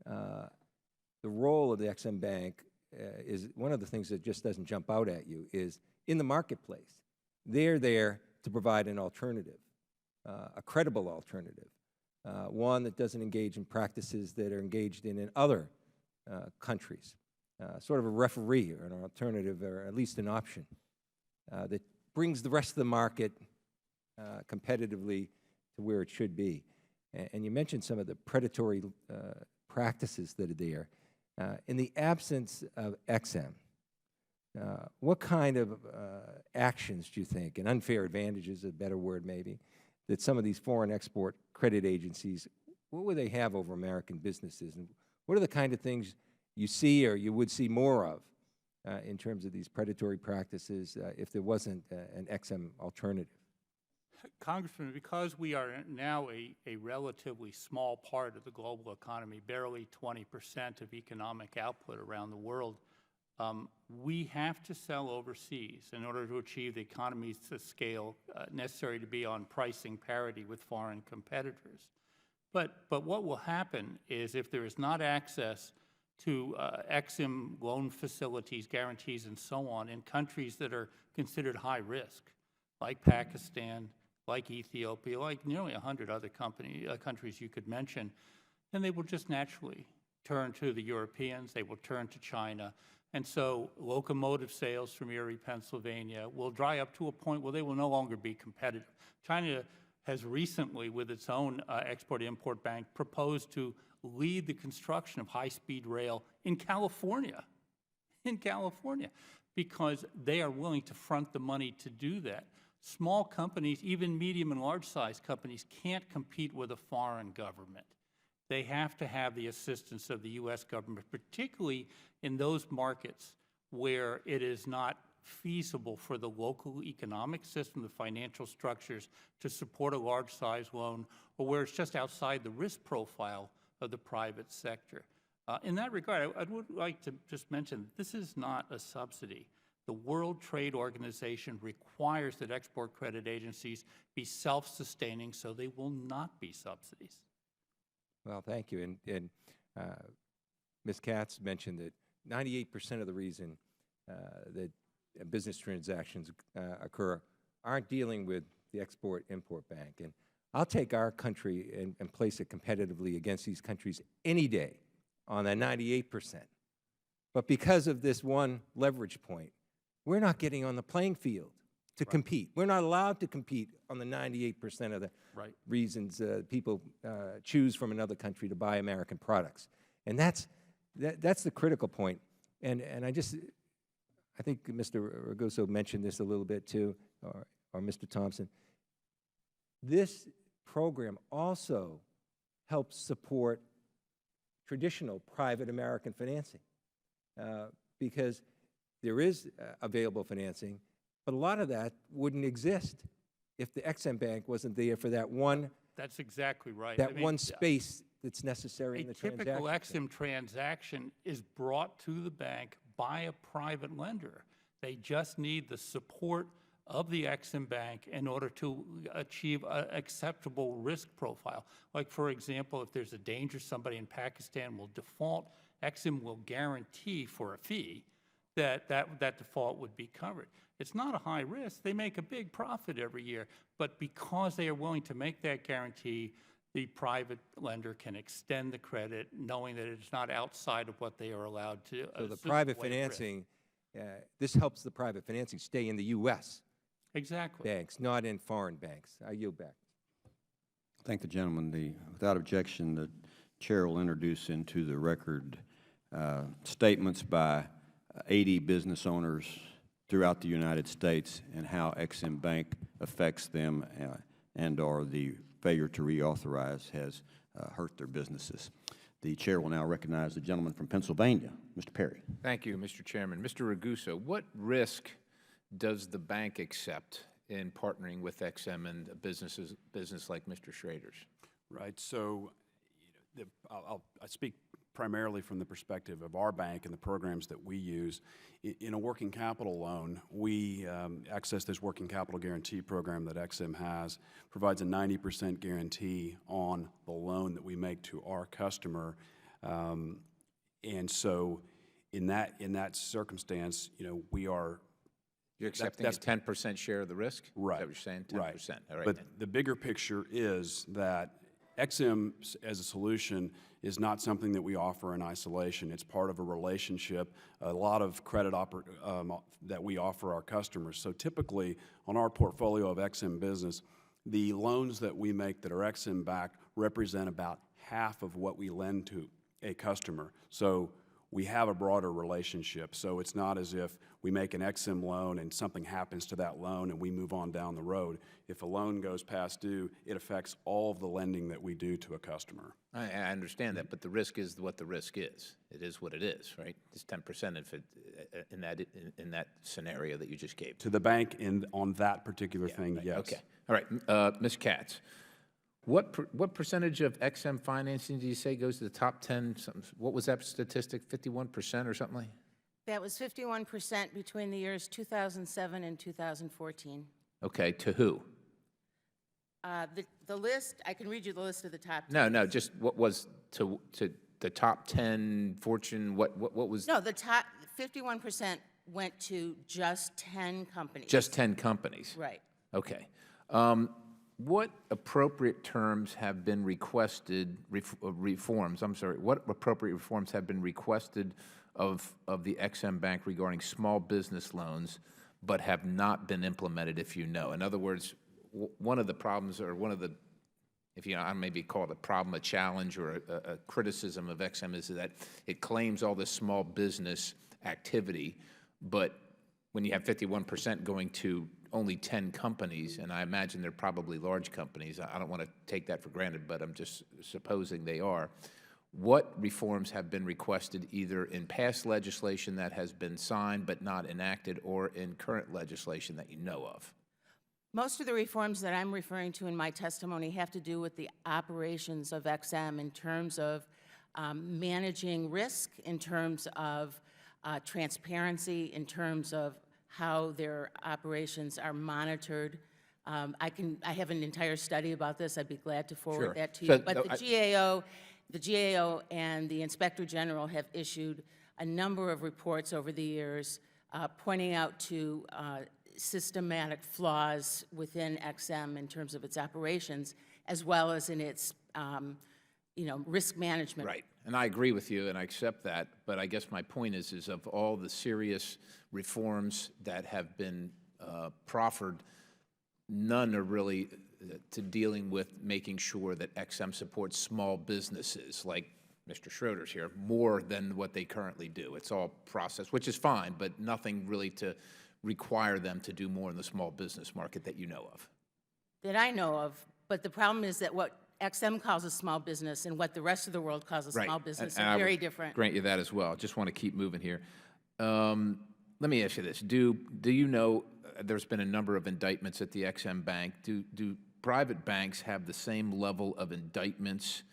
B: the role of the Ex-Im Bank is one of the things that just doesn't jump out at you is in the marketplace. They're there to provide an alternative, a credible alternative, one that doesn't engage in practices that are engaged in other countries, sort of a referee or an alternative or at least an option that brings the rest of the market competitively to where it should be. And you mentioned some of the predatory practices that are there. In the absence of Ex-Im, what kind of actions do you think, and unfair advantage is a better word maybe, that some of these foreign export credit agencies, what would they have over American businesses? And what are the kind of things you see or you would see more of in terms of these predatory practices if there wasn't an Ex-Im alternative?
G: Congressman, because we are now a relatively small part of the global economy, barely 20% of economic output around the world, we have to sell overseas in order to achieve the economies of scale necessary to be on pricing parity with foreign competitors. But what will happen is if there is not access to Ex-Im loan facilities, guarantees, and so on in countries that are considered high risk, like Pakistan, like Ethiopia, like nearly 100 other countries you could mention, then they will just naturally turn to the Europeans, they will turn to China. And so locomotive sales from Erie, Pennsylvania will dry up to a point where they will no longer be competitive. China has recently, with its own Export-Import Bank, proposed to lead the construction of high-speed rail in California, because they are willing to front the money to do that. Small companies, even medium and large-sized companies, can't compete with a foreign government. They have to have the assistance of the U.S. government, particularly in those markets where it is not feasible for the local economic system, the financial structures, to support a large-size loan, or where it's just outside the risk profile of the private sector. In that regard, I would like to just mention this is not a subsidy. The World Trade Organization requires that export credit agencies be self-sustaining, so they will not be subsidies.
B: Well, thank you. And Ms. Katz mentioned that 98% of the reason that business transactions occur aren't dealing with the Export-Import Bank. And I'll take our country and place it competitively against these countries any day on that 98%. But because of this one leverage point, we're not getting on the playing field to compete. We're not allowed to compete on the 98% of the reasons people choose from another country to buy American products. And that's the critical point. And I think Mr. Ragusa mentioned this a little bit too, or Mr. Thompson. This program also helps support traditional private American financing because there is available financing, but a lot of that wouldn't exist if the Ex-Im Bank wasn't there for that one
G: That's exactly right.
B: That one space that's necessary in
G: A
B: the
G: typical
B: transaction.
G: EXIM transaction is brought to the bank by a private lender. They just need the support of the EXIM Bank in order to achieve an acceptable risk profile. Like, for example, if there's a danger somebody in Pakistan will default, EXIM will guarantee for a fee that default would be covered. It's not a high risk. They make a big profit every year, but because they are willing to make that guarantee, the private lender can extend the credit knowing that it's not outside of what they are allowed to
B: So the
G: assume
B: private
G: away risk.
B: financing, this helps the private financing stay in the U.S.
G: Exactly.
B: banks, not in foreign banks. I yield back.
A: Thank the gentleman. Without objection, the chair will introduce into the record statements by 80 business owners throughout the United States and how EXIM Bank affects them and/or the failure to reauthorize has hurt their businesses. The chair will now recognize the gentleman from Pennsylvania, Mr. Perry.
H: Thank you, Mr. Chairman. Mr. Ragusa, what risk does the bank accept in partnering with EXIM and a business like Mr. Schrader's?
E: Right. So, I'll speak primarily from the perspective of our bank and the programs that we use. In a working capital loan, we access this working capital guarantee program that EXIM has, provides a 90% guarantee on the loan that we make to our customer. And so in that circumstance, we are—
H: You're accepting a 10% share of the risk?
E: Right.
H: Is that what you're saying? 10%.
E: Right.
H: All right.
E: But the bigger picture is that EXIM as a solution is not something that we offer in isolation. It's part of a relationship, a lot of credit that we offer our customers. So typically, on our portfolio of EXIM business, the loans that we make that are EXIM backed represent about half of what we lend to a customer. So we have a broader relationship. So it's not as if we make an EXIM loan and something happens to that loan and we move on down the road. If a loan goes past due, it affects all of the lending that we do to a customer.
H: I understand that, but the risk is what the risk is. It is what it is, right? It's 10% if in that scenario that you just gave.
E: To the bank on that particular thing,
H: Right.
E: yes.
H: Okay. All right. Ms. Katz, what percentage of EXIM financing do you say goes to the top 10? What was that statistic? 51% or something like?
D: That was 51% between the years 2007 and 2014.
H: Okay. To who?
D: The list, I can read you the list of the top 10.
H: No. Just what was to the top 10 Fortune? What was?
D: No, the top 51% went to just 10 companies.
H: Just 10 companies.
D: Right.
H: Okay. What appropriate terms have been requested, reforms, I'm sorry, what appropriate reforms have been requested of the EXIM Bank regarding small business loans but have not been implemented, if you know? In other words, one of the problems, or one of the, if you know, I maybe call it a problem, a challenge, or a criticism of EXIM is that it claims all this small business activity, but when you have 51% going to only 10 companies, and I imagine they're probably large companies, I don't want to take that for granted, but I'm just supposing they are. What reforms have been requested either in past legislation that has been signed but not enacted, or in current legislation that you know of?
D: Most of the reforms that I'm referring to in my testimony have to do with the operations of EXIM in terms of managing risk, in terms of transparency, in terms of how their operations are monitored. I have an entire study about this. I'd be glad to forward that to you.
H: So,
D: but the GAO and the Inspector General have issued a number of reports over the years pointing out to systematic flaws within EXIM in terms of its operations, as well as in its risk management.
H: Right, and I agree with you, and I accept that, but I guess my point is of all the serious reforms that have been proffered, none are really to dealing with making sure that EXIM supports small businesses, like Mr. Schroeder's here, more than what they currently do. It's all process, which is fine, but nothing really to require them to do more in the small business market that you know of.
D: That I know of, but the problem is that what EXIM calls a small business and what the rest of the world calls a small business are very different.
H: Grant you that as well. Just want to keep moving here. Let me ask you this. Do you know, there's been a number of indictments at the EXIM Bank. Do private banks have the same level of indictments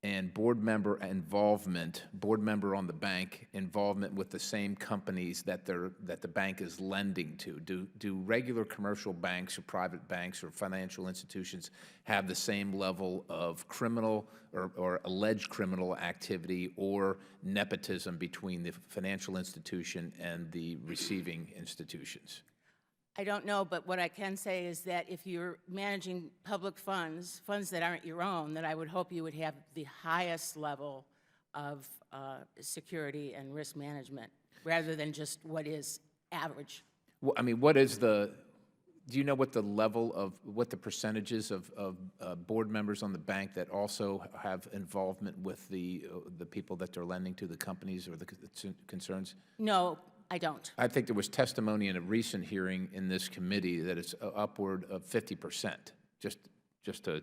H: and board member involvement, board member on the bank involvement with the same companies that the bank is lending to? Do regular commercial banks or private banks or financial institutions have the same level of criminal or alleged criminal activity or nepotism between the financial institution and the receiving institutions?
D: I don't know, but what I can say is that if you're managing public funds, funds that aren't your own, then I would hope you would have the highest level of security and risk management, rather than just what is average.
H: Well, I mean, what is the, do you know what the level of, what the percentages of board members on the bank that also have involvement with the people that they're lending to, the companies or the concerns?
D: No, I don't.
H: I think there was testimony in a recent hearing in this committee that it's upward of 50%, just to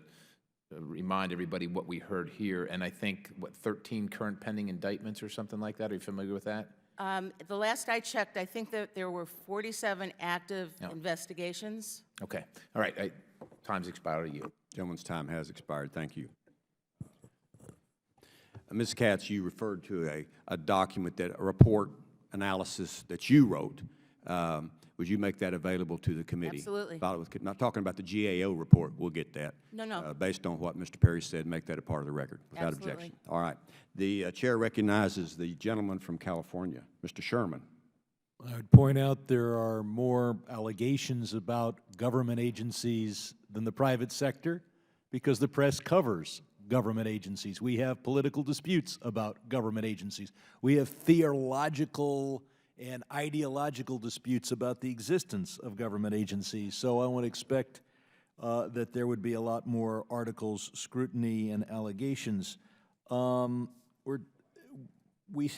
H: remind everybody what we heard here. And I think, what, 13 current pending indictments or something like that? Are you familiar with that?
D: The last I checked, I think that there were 47 active investigations.
H: Okay. All right. Time's expired. You.
A: Gentleman's time has expired. Thank you. Ms. Katz, you referred to a document, a report analysis that you wrote. Would you make that available to the committee?
D: Absolutely.
A: Not talking about the GAO report. We'll get that.
D: No.
A: Based on what Mr. Perry said, make that a part of the record without
D: Absolutely.
A: objection. All right. The chair recognizes the gentleman from California, Mr. Sherman.
I: I would point out there are more allegations about government agencies than the private sector because the press covers government agencies. We have political disputes about government agencies. We have theological and ideological disputes about the existence of government agencies. So I would expect that there would be a lot more articles, scrutiny, and allegations. We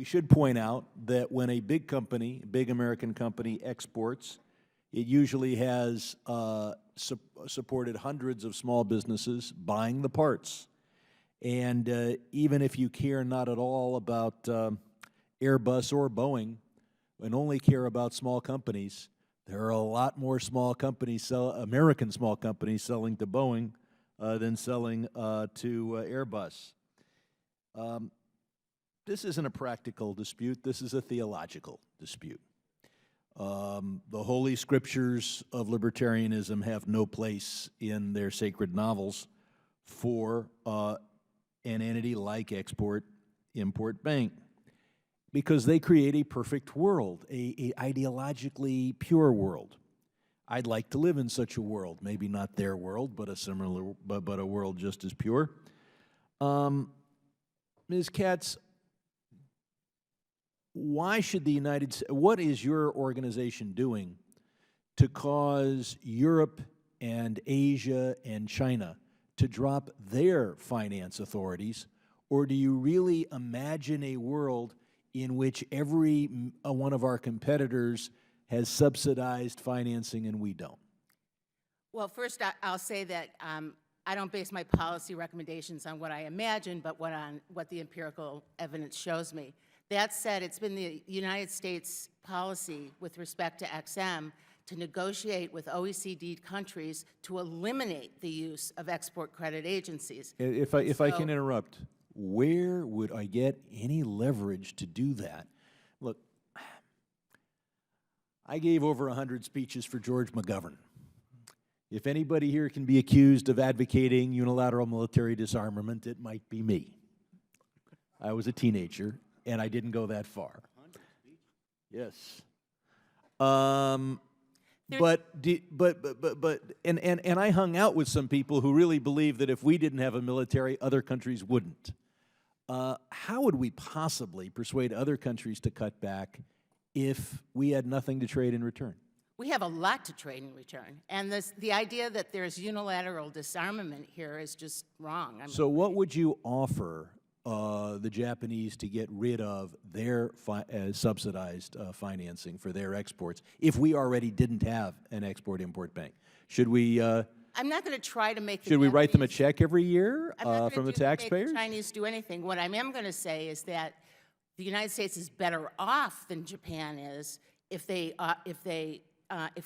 I: should point out that when a big company, big American company, exports, it usually has supported hundreds of small businesses buying the parts. And even if you care not at all about Airbus or Boeing and only care about small companies, there are a lot more small companies, American small companies, selling to Boeing than selling to Airbus. This isn't a practical dispute. This is a theological dispute. The holy scriptures of libertarianism have no place in their sacred novels for an entity like Export-Import Bank, because they create a perfect world, a ideologically pure world. I'd like to live in such a world, maybe not their world, but a world just as pure. Ms. Katz, why should the United States, what is your organization doing to cause Europe and Asia and China to drop their finance authorities? Or do you really imagine a world in which every one of our competitors has subsidized financing and we don't?
D: Well, first I'll say that I don't base my policy recommendations on what I imagine, but what the empirical evidence shows me. That said, it's been the United States policy with respect to XM to negotiate with OECD countries to eliminate the use of export credit agencies.
I: If I can interrupt, where would I get any leverage to do that? Look, I gave over 100 speeches for George McGovern. If anybody here can be accused of advocating unilateral military disarmament, it might be me. I was a teenager, and I didn't go that far. Yes. And I hung out with some people who really believe that if we didn't have a military, other countries wouldn't. How would we possibly persuade other countries to cut back if we had nothing to trade in return?
D: We have a lot to trade in return, and the idea that there's unilateral disarmament here is just wrong.
I: So what would you offer the Japanese to get rid of their subsidized financing for their exports if we already didn't have an Export-Import Bank? Should we?
D: I'm not going to try to make.
I: Should we write them a check every year from the taxpayers?
D: Make the Chinese do anything. What I am going to say is that the United States is better off than Japan is if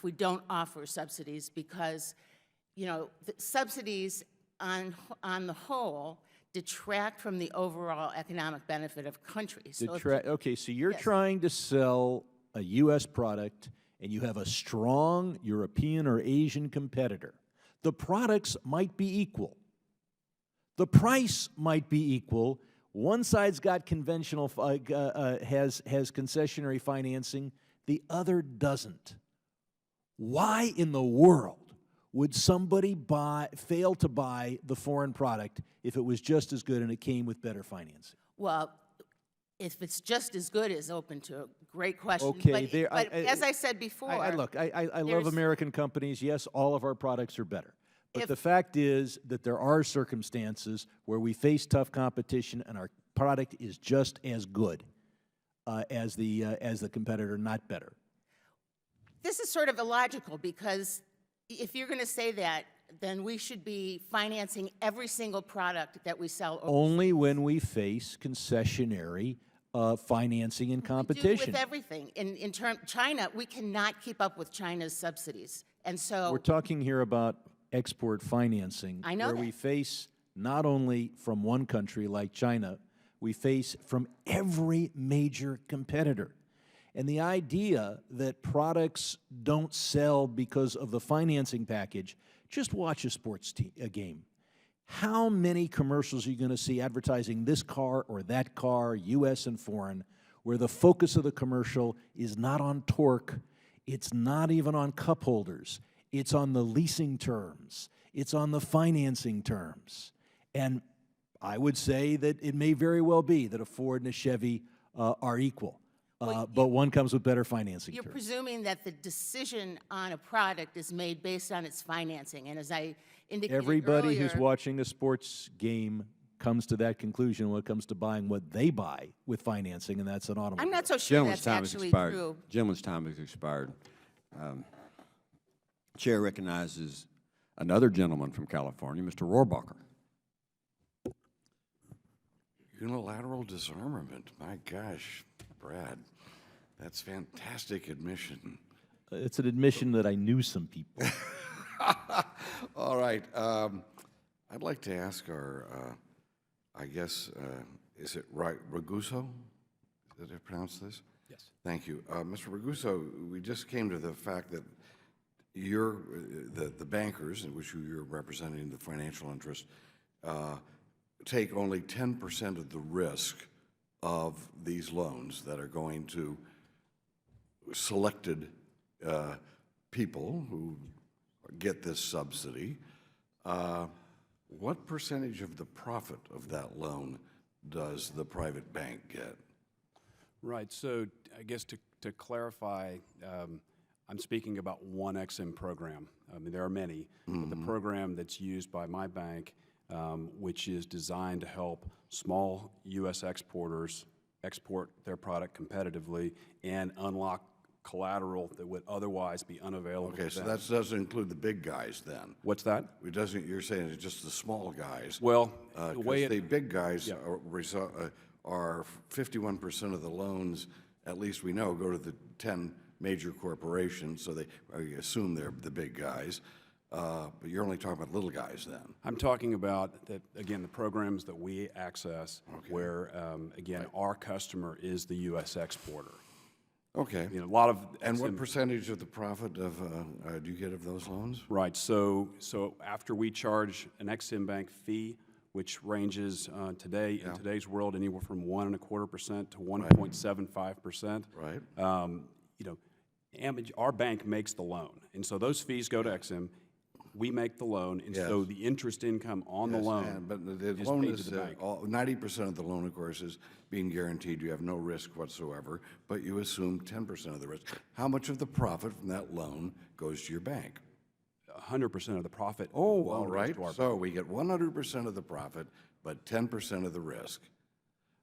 D: we don't offer subsidies, because you know, the subsidies on the whole detract from the overall economic benefit of countries. So if
I: Okay, so you're
D: Yes.
I: trying to sell a U.S. product, and you have a strong European or Asian competitor. The products might be equal. The price might be equal. One side's got conventional, has concessionary financing. The other doesn't. Why in the world would somebody fail to buy the foreign product if it was just as good and it came with better financing?
D: Well, if it's just as good is open to a great question.
I: Okay,
D: but as I said before,
I: Look, I love
D: there's-
I: American companies. Yes, all of our products are better. But
D: If-
I: the fact is that there are circumstances where we face tough competition and our product is just as good as the competitor, not better.
D: this is sort of illogical, because if you're going to say that, then we should be financing every single product that we sell overseas.
I: Only when we face concessionary financing and
D: We
I: competition.
D: do with everything. In China, we cannot keep up with China's subsidies. And so
I: We're talking here about export financing.
D: I know
I: where
D: that.
I: we face not only from one country like China, we face from every major competitor. And the idea that products don't sell because of the financing package, just watch a sports game. How many commercials are you going to see advertising this car or that car, U.S. and foreign, where the focus of the commercial is not on torque, it's not even on cup holders, it's on the leasing terms, it's on the financing terms. And I would say that it may very well be that a Ford and a Chevy are equal, but one comes with better financing
D: you're
I: terms.
D: presuming that the decision on a product is made based on its financing. And as I indicated
I: Everybody who's
D: earlier,
I: watching a sports game comes to that conclusion when it comes to buying what they buy with financing, and that's an automobile.
D: I'm not so sure
A: Gentleman's
D: that's
A: time has
D: actually
A: expired.
D: true.
A: Gentleman's time has expired. Chair recognizes another gentleman from California, Mr. Rohrbacher.
J: Unilateral disarmament. My gosh, Brad, that's fantastic admission.
I: It's an admission that I knew some people.
J: All right. I'd like to ask our, I guess, is it right, Raguso? Did I pronounce this?
B: Yes.
J: Thank you. Mr. Raguso, we just came to the fact that you're, the bankers, in which you're representing the financial interest, take only 10% of the risk of these loans that are going to selected people who get this subsidy. What percentage of the profit of that loan does the private bank get?
E: Right, so I guess to clarify, I'm speaking about one EXIM program. I mean, there are many, but the program that's used by my bank, which is designed to help small U.S. exporters export their product competitively and unlock collateral that would otherwise be unavailable
J: Okay,
E: to
J: so
E: them.
J: that doesn't include the big guys then?
E: What's that?
J: It doesn't, you're saying it's just the small guys?
E: Well, the
J: 'cause
E: way
J: the big guys
E: Yeah.
J: are 51% of the loans, at least we know, go to the 10 major corporations, so I assume they're the big guys. But you're only talking about little guys then?
E: I'm talking about, again, the programs that we access where, again, our customer is the U.S. exporter.
J: Okay.
E: You know, a lot of
J: And what
E: EXIM
J: percentage of the profit do you get of those loans?
E: Right, so after we charge an EXIM Bank fee, which ranges today, in today's world, anywhere from 1.25% to 1.75%.
J: Right.
E: You know, our bank makes the loan, and so those fees go to EXIM. We make the loan, and so
J: Yes.
E: the interest income on the
J: Yes,
E: loan
J: but the
E: is
J: loan
E: paid
J: is,
E: to the bank.
J: 90% of the loan, of course, is being guaranteed. You have no risk whatsoever, but you assume 10% of the risk. How much of the profit from that loan goes to your bank?
E: 100% of the profit.
J: Oh,
E: loan
J: all
E: goes
J: right.
E: to our
J: So we get 100% of the profit, but 10% of the risk.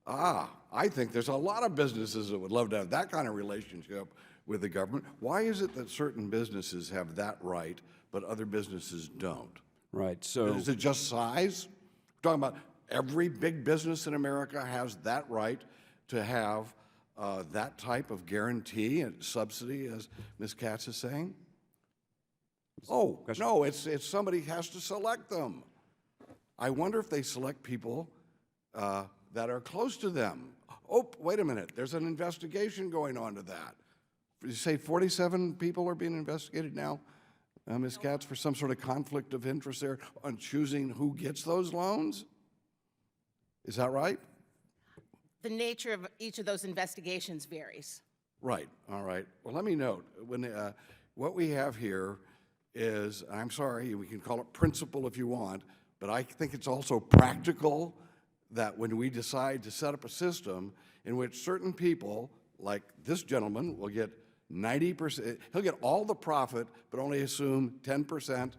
J: I think there's a lot of businesses that would love to have that kind of relationship with the government. Why is it that certain businesses have that right, but other businesses don't?
E: Right, so
J: Is it just size? We're talking about every big business in America has that right to have that type of guarantee and subsidy, as Ms. Katz is saying? Oh, no, it's somebody has to select them. I wonder if they select people that are close to them. Oh, wait a minute, there's an investigation going on to that. You say 47 people are being investigated now, Ms. Katz, for some sort of conflict of interest there on choosing who gets those loans? Is that right?
D: The nature of each of those investigations varies.
J: Right, all right. Well, let me note, when, what we have here is, I'm sorry, we can call it principle if you want, but I think it's also practical that when we decide to set up a system in which certain people, like this gentleman, will get 90%, he'll get all the profit, but only assume 10%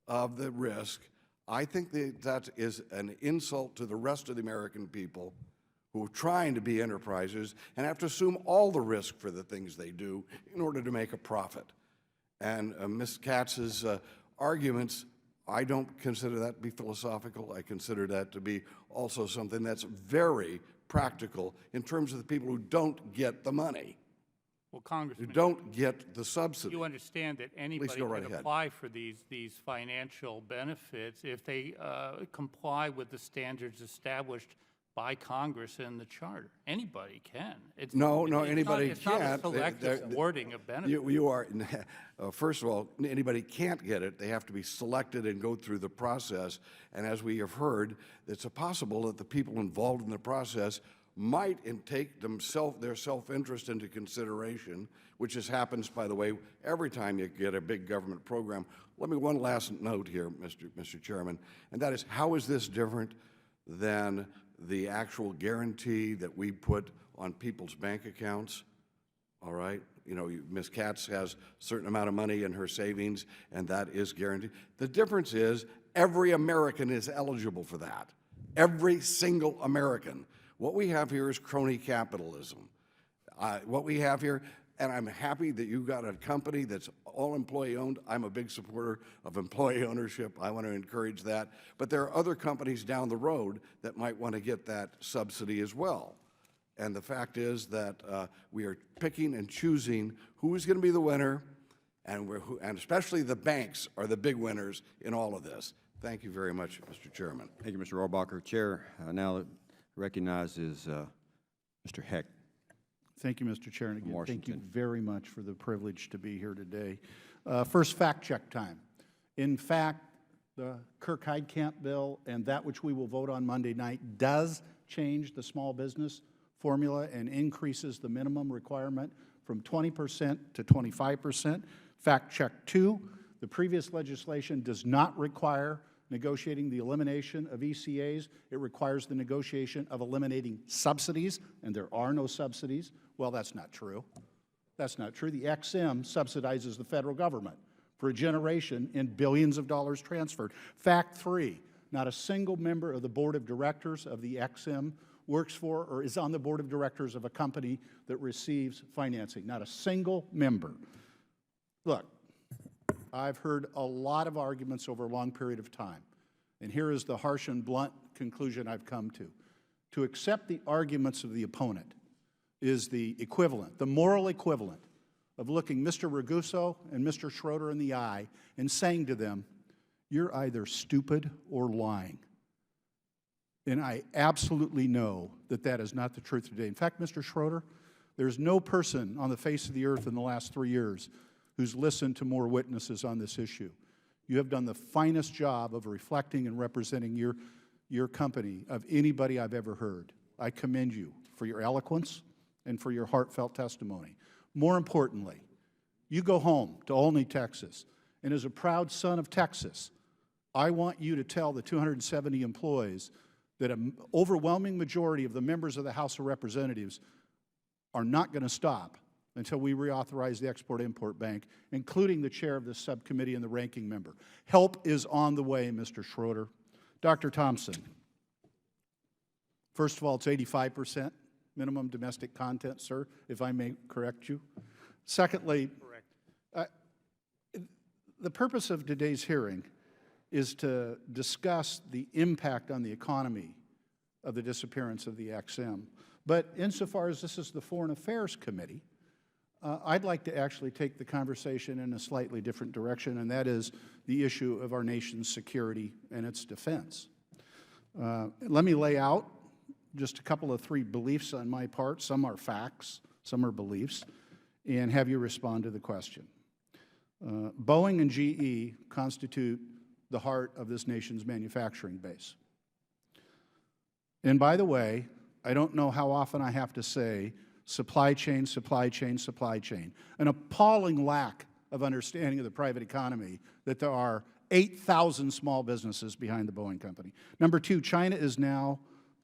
J: of the risk. I think that is an insult to the rest of the American people who are trying to be enterprises and have to assume all the risk for the things they do in order to make a profit. And Ms. Katz's arguments, I don't consider that to be philosophical. I consider that to be also something that's very practical in terms of the people who don't get the money,
G: Well, Congressman,
J: who don't get the subsidy.
G: you understand that anybody
J: go right
G: can
J: ahead.
G: apply for these financial benefits if they comply with the standards established by Congress in the charter. Anybody can.
J: No,
G: it's
J: anybody
G: it's not a
J: can't.
G: selective awarding of benefits.
J: You are, first of all, anybody can't get it. They have to be selected and go through the process. And as we have heard, it's possible that the people involved in the process might take their self-interest into consideration, which happens, by the way, every time you get a big government program. Let me one last note here, Mr. Chairman, and that is, how is this different than the actual guarantee that we put on people's bank accounts? All right, you know, Ms. Katz has a certain amount of money in her savings, and that is guaranteed. The difference is every American is eligible for that. Every single American. What we have here is crony capitalism. What we have here, and I'm happy that you got a company that's all employee-owned. I'm a big supporter of employee ownership. I want to encourage that. But there are other companies down the road that might want to get that subsidy as well. And the fact is that we are picking and choosing who is going to be the winner, and especially the banks are the big winners in all of this. Thank you very much, Mr. Chairman.
A: Thank you, Mr. Rohrbacher. Chair now recognizes Mr. Heck.
C: Thank you, Mr. Chair. And again, thank you
A: Washington.
C: very much for the privilege to be here today. First fact check time. In fact, the Kirk-Heidkamp bill and that which we will vote on Monday night does change the small business formula and increases the minimum requirement from 20% to 25%. Fact check 2, the previous legislation does not require negotiating the elimination of ECAs. It requires the negotiation of eliminating subsidies, and there are no subsidies. Well, that's not true. That's not true. The XM subsidizes the federal government for a generation and billions of dollars transferred. Fact 3, not a single member of the board of directors of the XM works for or is on the board of directors of a company that receives financing. Not a single member. Look, I've heard a lot of arguments over a long period of time, and here is the harsh and blunt conclusion I've come to. To accept the arguments of the opponent is the equivalent, the moral equivalent, of looking Mr. Raguso and Mr. Schroeder in the eye and saying to them, you're either stupid or lying. And I absolutely know that that is not the truth today. In fact, Mr. Schroeder, there's no person on the face of the earth in the last 3 years who's listened to more witnesses on this issue. You have done the finest job of reflecting and representing your company of anybody I've ever heard. I commend you for your eloquence and for your heartfelt testimony. More importantly, you go home to Olney, Texas, and as a proud son of Texas, I want you to tell the 270 employees that an overwhelming majority of the members of the House of Representatives are not going to stop until we reauthorize the Export-Import Bank, including the chair of this subcommittee and the ranking member. Help is on the way, Mr. Schroeder. Dr. Thompson, first of all, it's 85% minimum domestic content, sir, if I may correct you. Secondly, the purpose of today's hearing is to discuss the impact on the economy of the disappearance of the XM. But insofar as this is the Foreign Affairs Committee, I'd like to actually take the conversation in a slightly different direction, and that is the issue of our nation's security and its defense. Let me lay out just a couple of three beliefs on my part. Some are facts, some are beliefs, and have you respond to the question. Boeing and GE constitute the heart of this nation's manufacturing base. And by the way, I don't know how often I have to say supply chain, supply chain, supply chain. An appalling lack of understanding of the private economy that there are 8,000 small businesses behind the Boeing company. Number two, China is now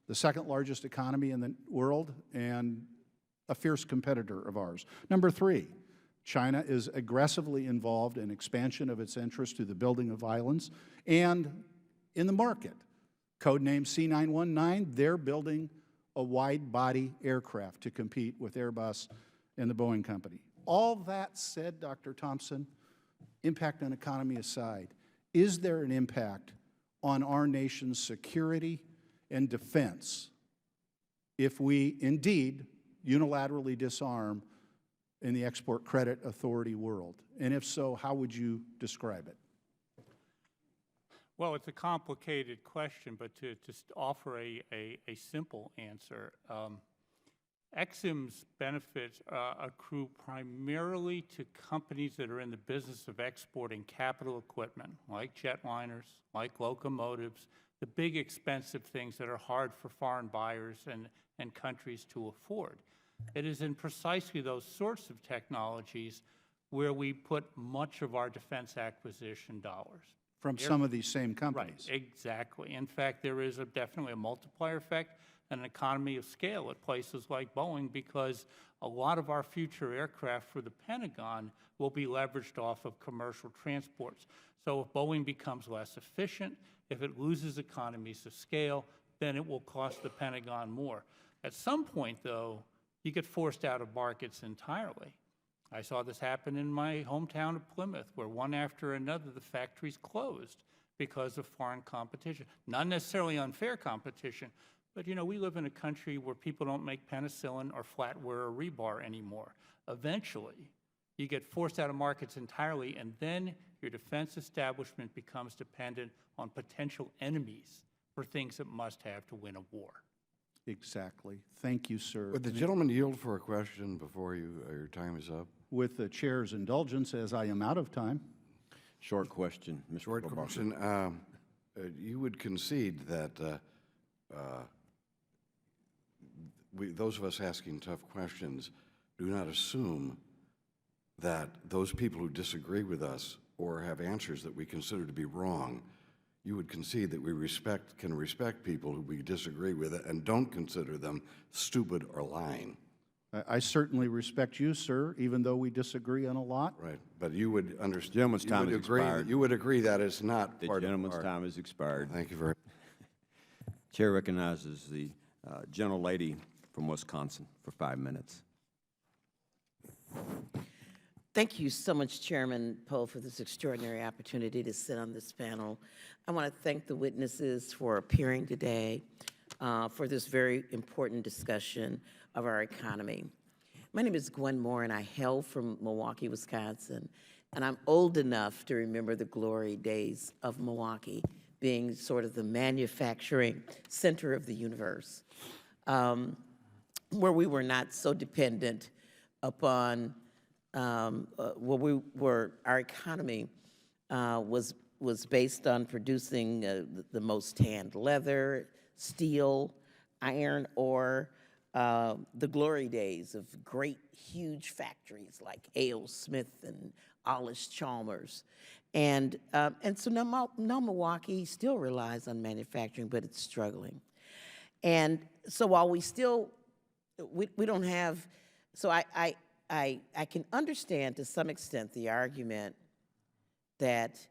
C: the second largest economy in the world and a fierce competitor of ours. Number three, China is aggressively involved in expansion of its interests through the building of islands and in the market. Codename C919, they're building a wide-body aircraft to compete with Airbus and the Boeing company. All that said, Dr. Thompson, impact on economy aside, is there an impact on our nation's security and defense if we indeed unilaterally disarm in the Export Credit Authority world? And if so, how would you describe it?
G: Well, it's a complicated question, but to just offer a simple answer, EXIM's benefits accrue primarily to companies that are in the business of exporting capital equipment, like jetliners, like locomotives, the big expensive things that are hard for foreign buyers and countries to afford. It is in precisely those sorts of technologies where we put much of our defense acquisition dollars.
C: From some of these same companies.
G: Right, exactly. In fact, there is definitely a multiplier effect and an economy of scale at places like Boeing, because a lot of our future aircraft for the Pentagon will be leveraged off of commercial transports. So if Boeing becomes less efficient, if it loses economies of scale, then it will cost the Pentagon more. At some point, though, you get forced out of markets entirely. I saw this happen in my hometown of Plymouth, where one after another the factories closed because of foreign competition. Not necessarily unfair competition, but you know, we live in a country where people don't make penicillin or flatware or rebar anymore. Eventually, you get forced out of markets entirely, and then your defense establishment becomes dependent on potential enemies for things it must have to win a war.
C: Exactly. Thank you, sir.
J: Would the gentleman yield for a question before your time is up?
C: With the chair's indulgence, as I am out of time.
A: Short question, Mr.
J: Short
A: Obama.
J: question. You would concede that those of us asking tough questions do not assume that those people who disagree with us or have answers that we consider to be wrong, you would concede that we can respect people who we disagree with and don't consider them stupid or lying.
C: I certainly respect you, sir, even though we disagree on a lot.
J: Right, but you would understand.
A: Gentleman's time has expired.
J: You would agree that it's not
A: The
J: part of
A: gentleman's
J: our.
A: time has expired.
J: Thank you very much.
A: Chair recognizes the gentlelady from Wisconsin for 5 minutes.
K: Thank you so much, Chairman Poe, for this extraordinary opportunity to sit on this panel. I want to thank the witnesses for appearing today for this very important discussion of our economy. My name is Gwen Moore, and I hail from Milwaukee, Wisconsin, and I'm old enough to remember the glory days of Milwaukee being sort of the manufacturing center of the universe, where we were not so dependent upon our economy was based on producing the most tanned leather, steel, iron ore, the glory days of great, huge factories like A.O. Smith and Allis Chalmers. And so now Milwaukee still relies on manufacturing, but it's struggling. And so while we don't have, so I can understand to some extent the argument that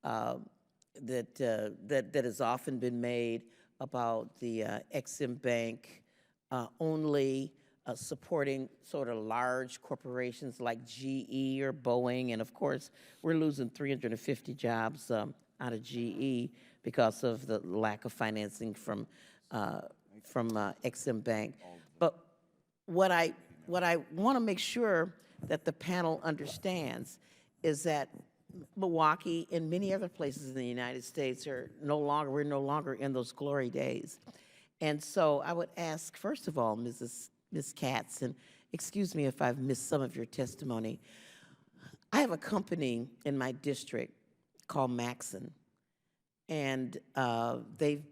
K: that has often been made about the Ex-Im Bank only supporting sort of large corporations like GE or Boeing, and of course we're losing 350 jobs out of GE because of the lack of financing from Ex-Im Bank. But what I want to make sure that the panel understands is that Milwaukee and many other places in the United States we're no longer in those glory days. And so I would ask, first of all, Ms. Katz, and excuse me if I've missed some of your testimony, I have a company in my district called Maxon, and they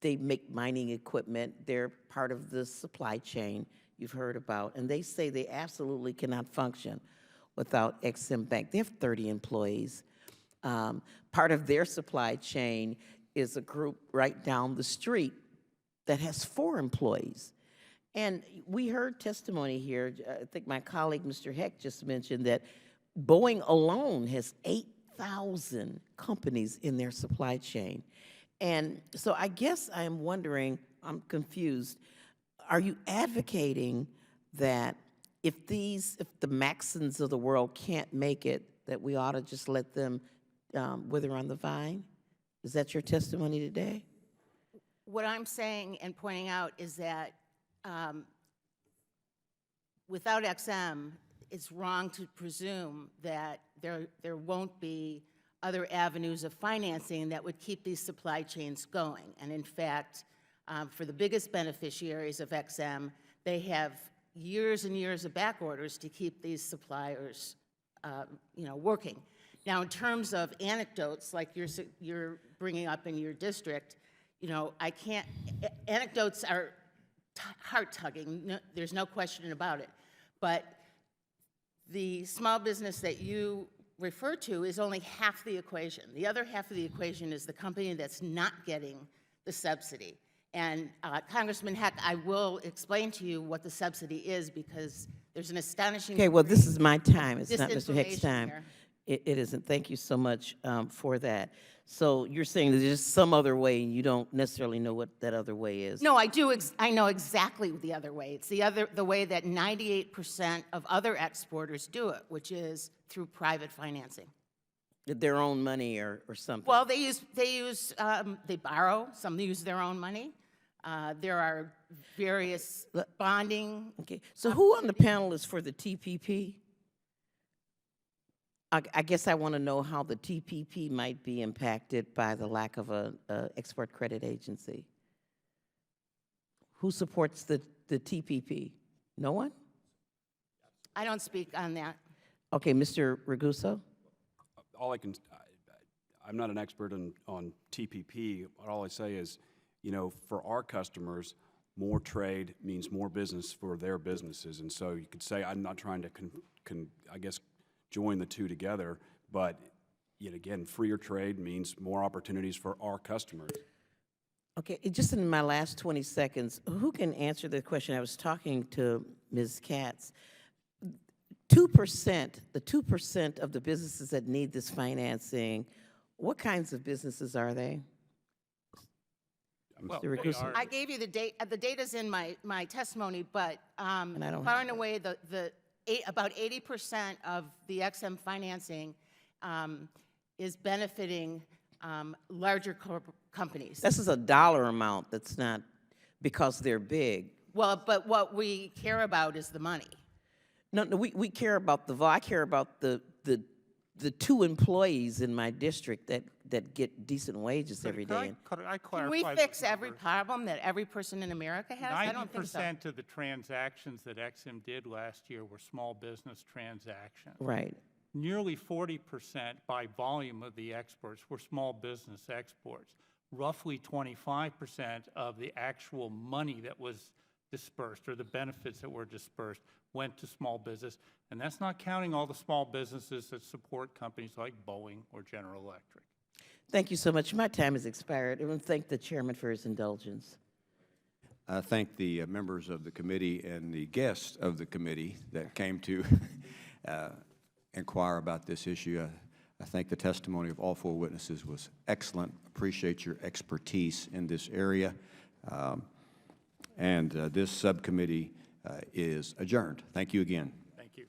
K: make mining equipment. They're part of the supply chain you've heard about, and they say they absolutely cannot function without EXIM Bank. They have 30 employees. Part of their supply chain is a group right down the street that has 4 employees. And we heard testimony here, I think my colleague, Mr. Heck, just mentioned that Boeing alone has 8,000 companies in their supply chain. And so I guess I'm wondering, I'm confused, are you advocating that if the Maxons of the world can't make it, that we ought to just let them wither on the vine? Is that your testimony today?
D: What I'm saying and pointing out is that without XM, it's wrong to presume that there won't be other avenues of financing that would keep these supply chains going. And in fact, for the biggest beneficiaries of XM, they have years and years of back orders to keep these suppliers working. Now, in terms of anecdotes, like you're bringing up in your district, I can't, anecdotes are heart-tugging, no, there's no question about it. But the small business that you refer to is only half the equation. The other half of the equation is the company that's not getting the subsidy. And Congressman Heck, I will explain to you what the subsidy is because there's an astonishing—
K: Okay, well, this is my time. It's not Mr. Heck's
D: disinformation
K: time.
D: here.
K: It isn't. Thank you so much for that. So you're saying there's just some other way, and you don't necessarily know what that other way is?
D: No, I do. I know exactly the other way. It's the way that 98% of other exporters do it, which is through private financing.
K: Their own money or something?
D: Well, they borrow. Some use their own money. There are various bonding.
K: Okay. So who on the panel is for the TPP? I guess I want to know how the TPP might be impacted by the lack of a export credit agency. Who supports the TPP? No one?
D: I don't speak on that.
K: Okay, Mr. Ragusa?
E: I'm not an expert on TPP. All I say is, for our customers, more trade means more business for their businesses. And so you could say, I'm not trying to, I guess, join the two together, but yet again, freer trade means more opportunities for our customers.
K: Okay, just in my last 20 seconds, who can answer the question? I was talking to Ms. Katz. 2%, the 2% of the businesses that need this financing, what kinds of businesses are they?
G: Well,
K: Mr. Ragusa?
D: I gave you the date. The data's in my testimony, but
K: And I don't
D: far
K: have
D: and away, about 80% of the XM financing is benefiting larger companies.
K: This is a dollar amount that's not because they're big.
D: Well, but what we care about is the money.
K: No, we care about I care about the 2 employees in my district that get decent wages every day.
G: Could I clarify?
D: Can we
G: those
D: fix every
G: numbers?
D: problem that every person in America has? I don't think so.
G: 90% of the transactions that XM did last year were small business transactions.
K: Right.
G: Nearly 40% by volume of the exports were small business exports. Roughly 25% of the actual money that was dispersed, or the benefits that were dispersed, went to small business. And that's not counting all the small businesses that support companies like Boeing or General Electric.
K: Thank you so much. My time has expired. I want to thank the chairman for his indulgence.
A: I thank the members of the committee and the guests of the committee that came to inquire about this issue. I think the testimony of all 4 witnesses was excellent. Appreciate your expertise in this area. And this subcommittee is adjourned. Thank you again.
G: Thank you.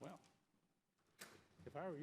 G: Well, I were you.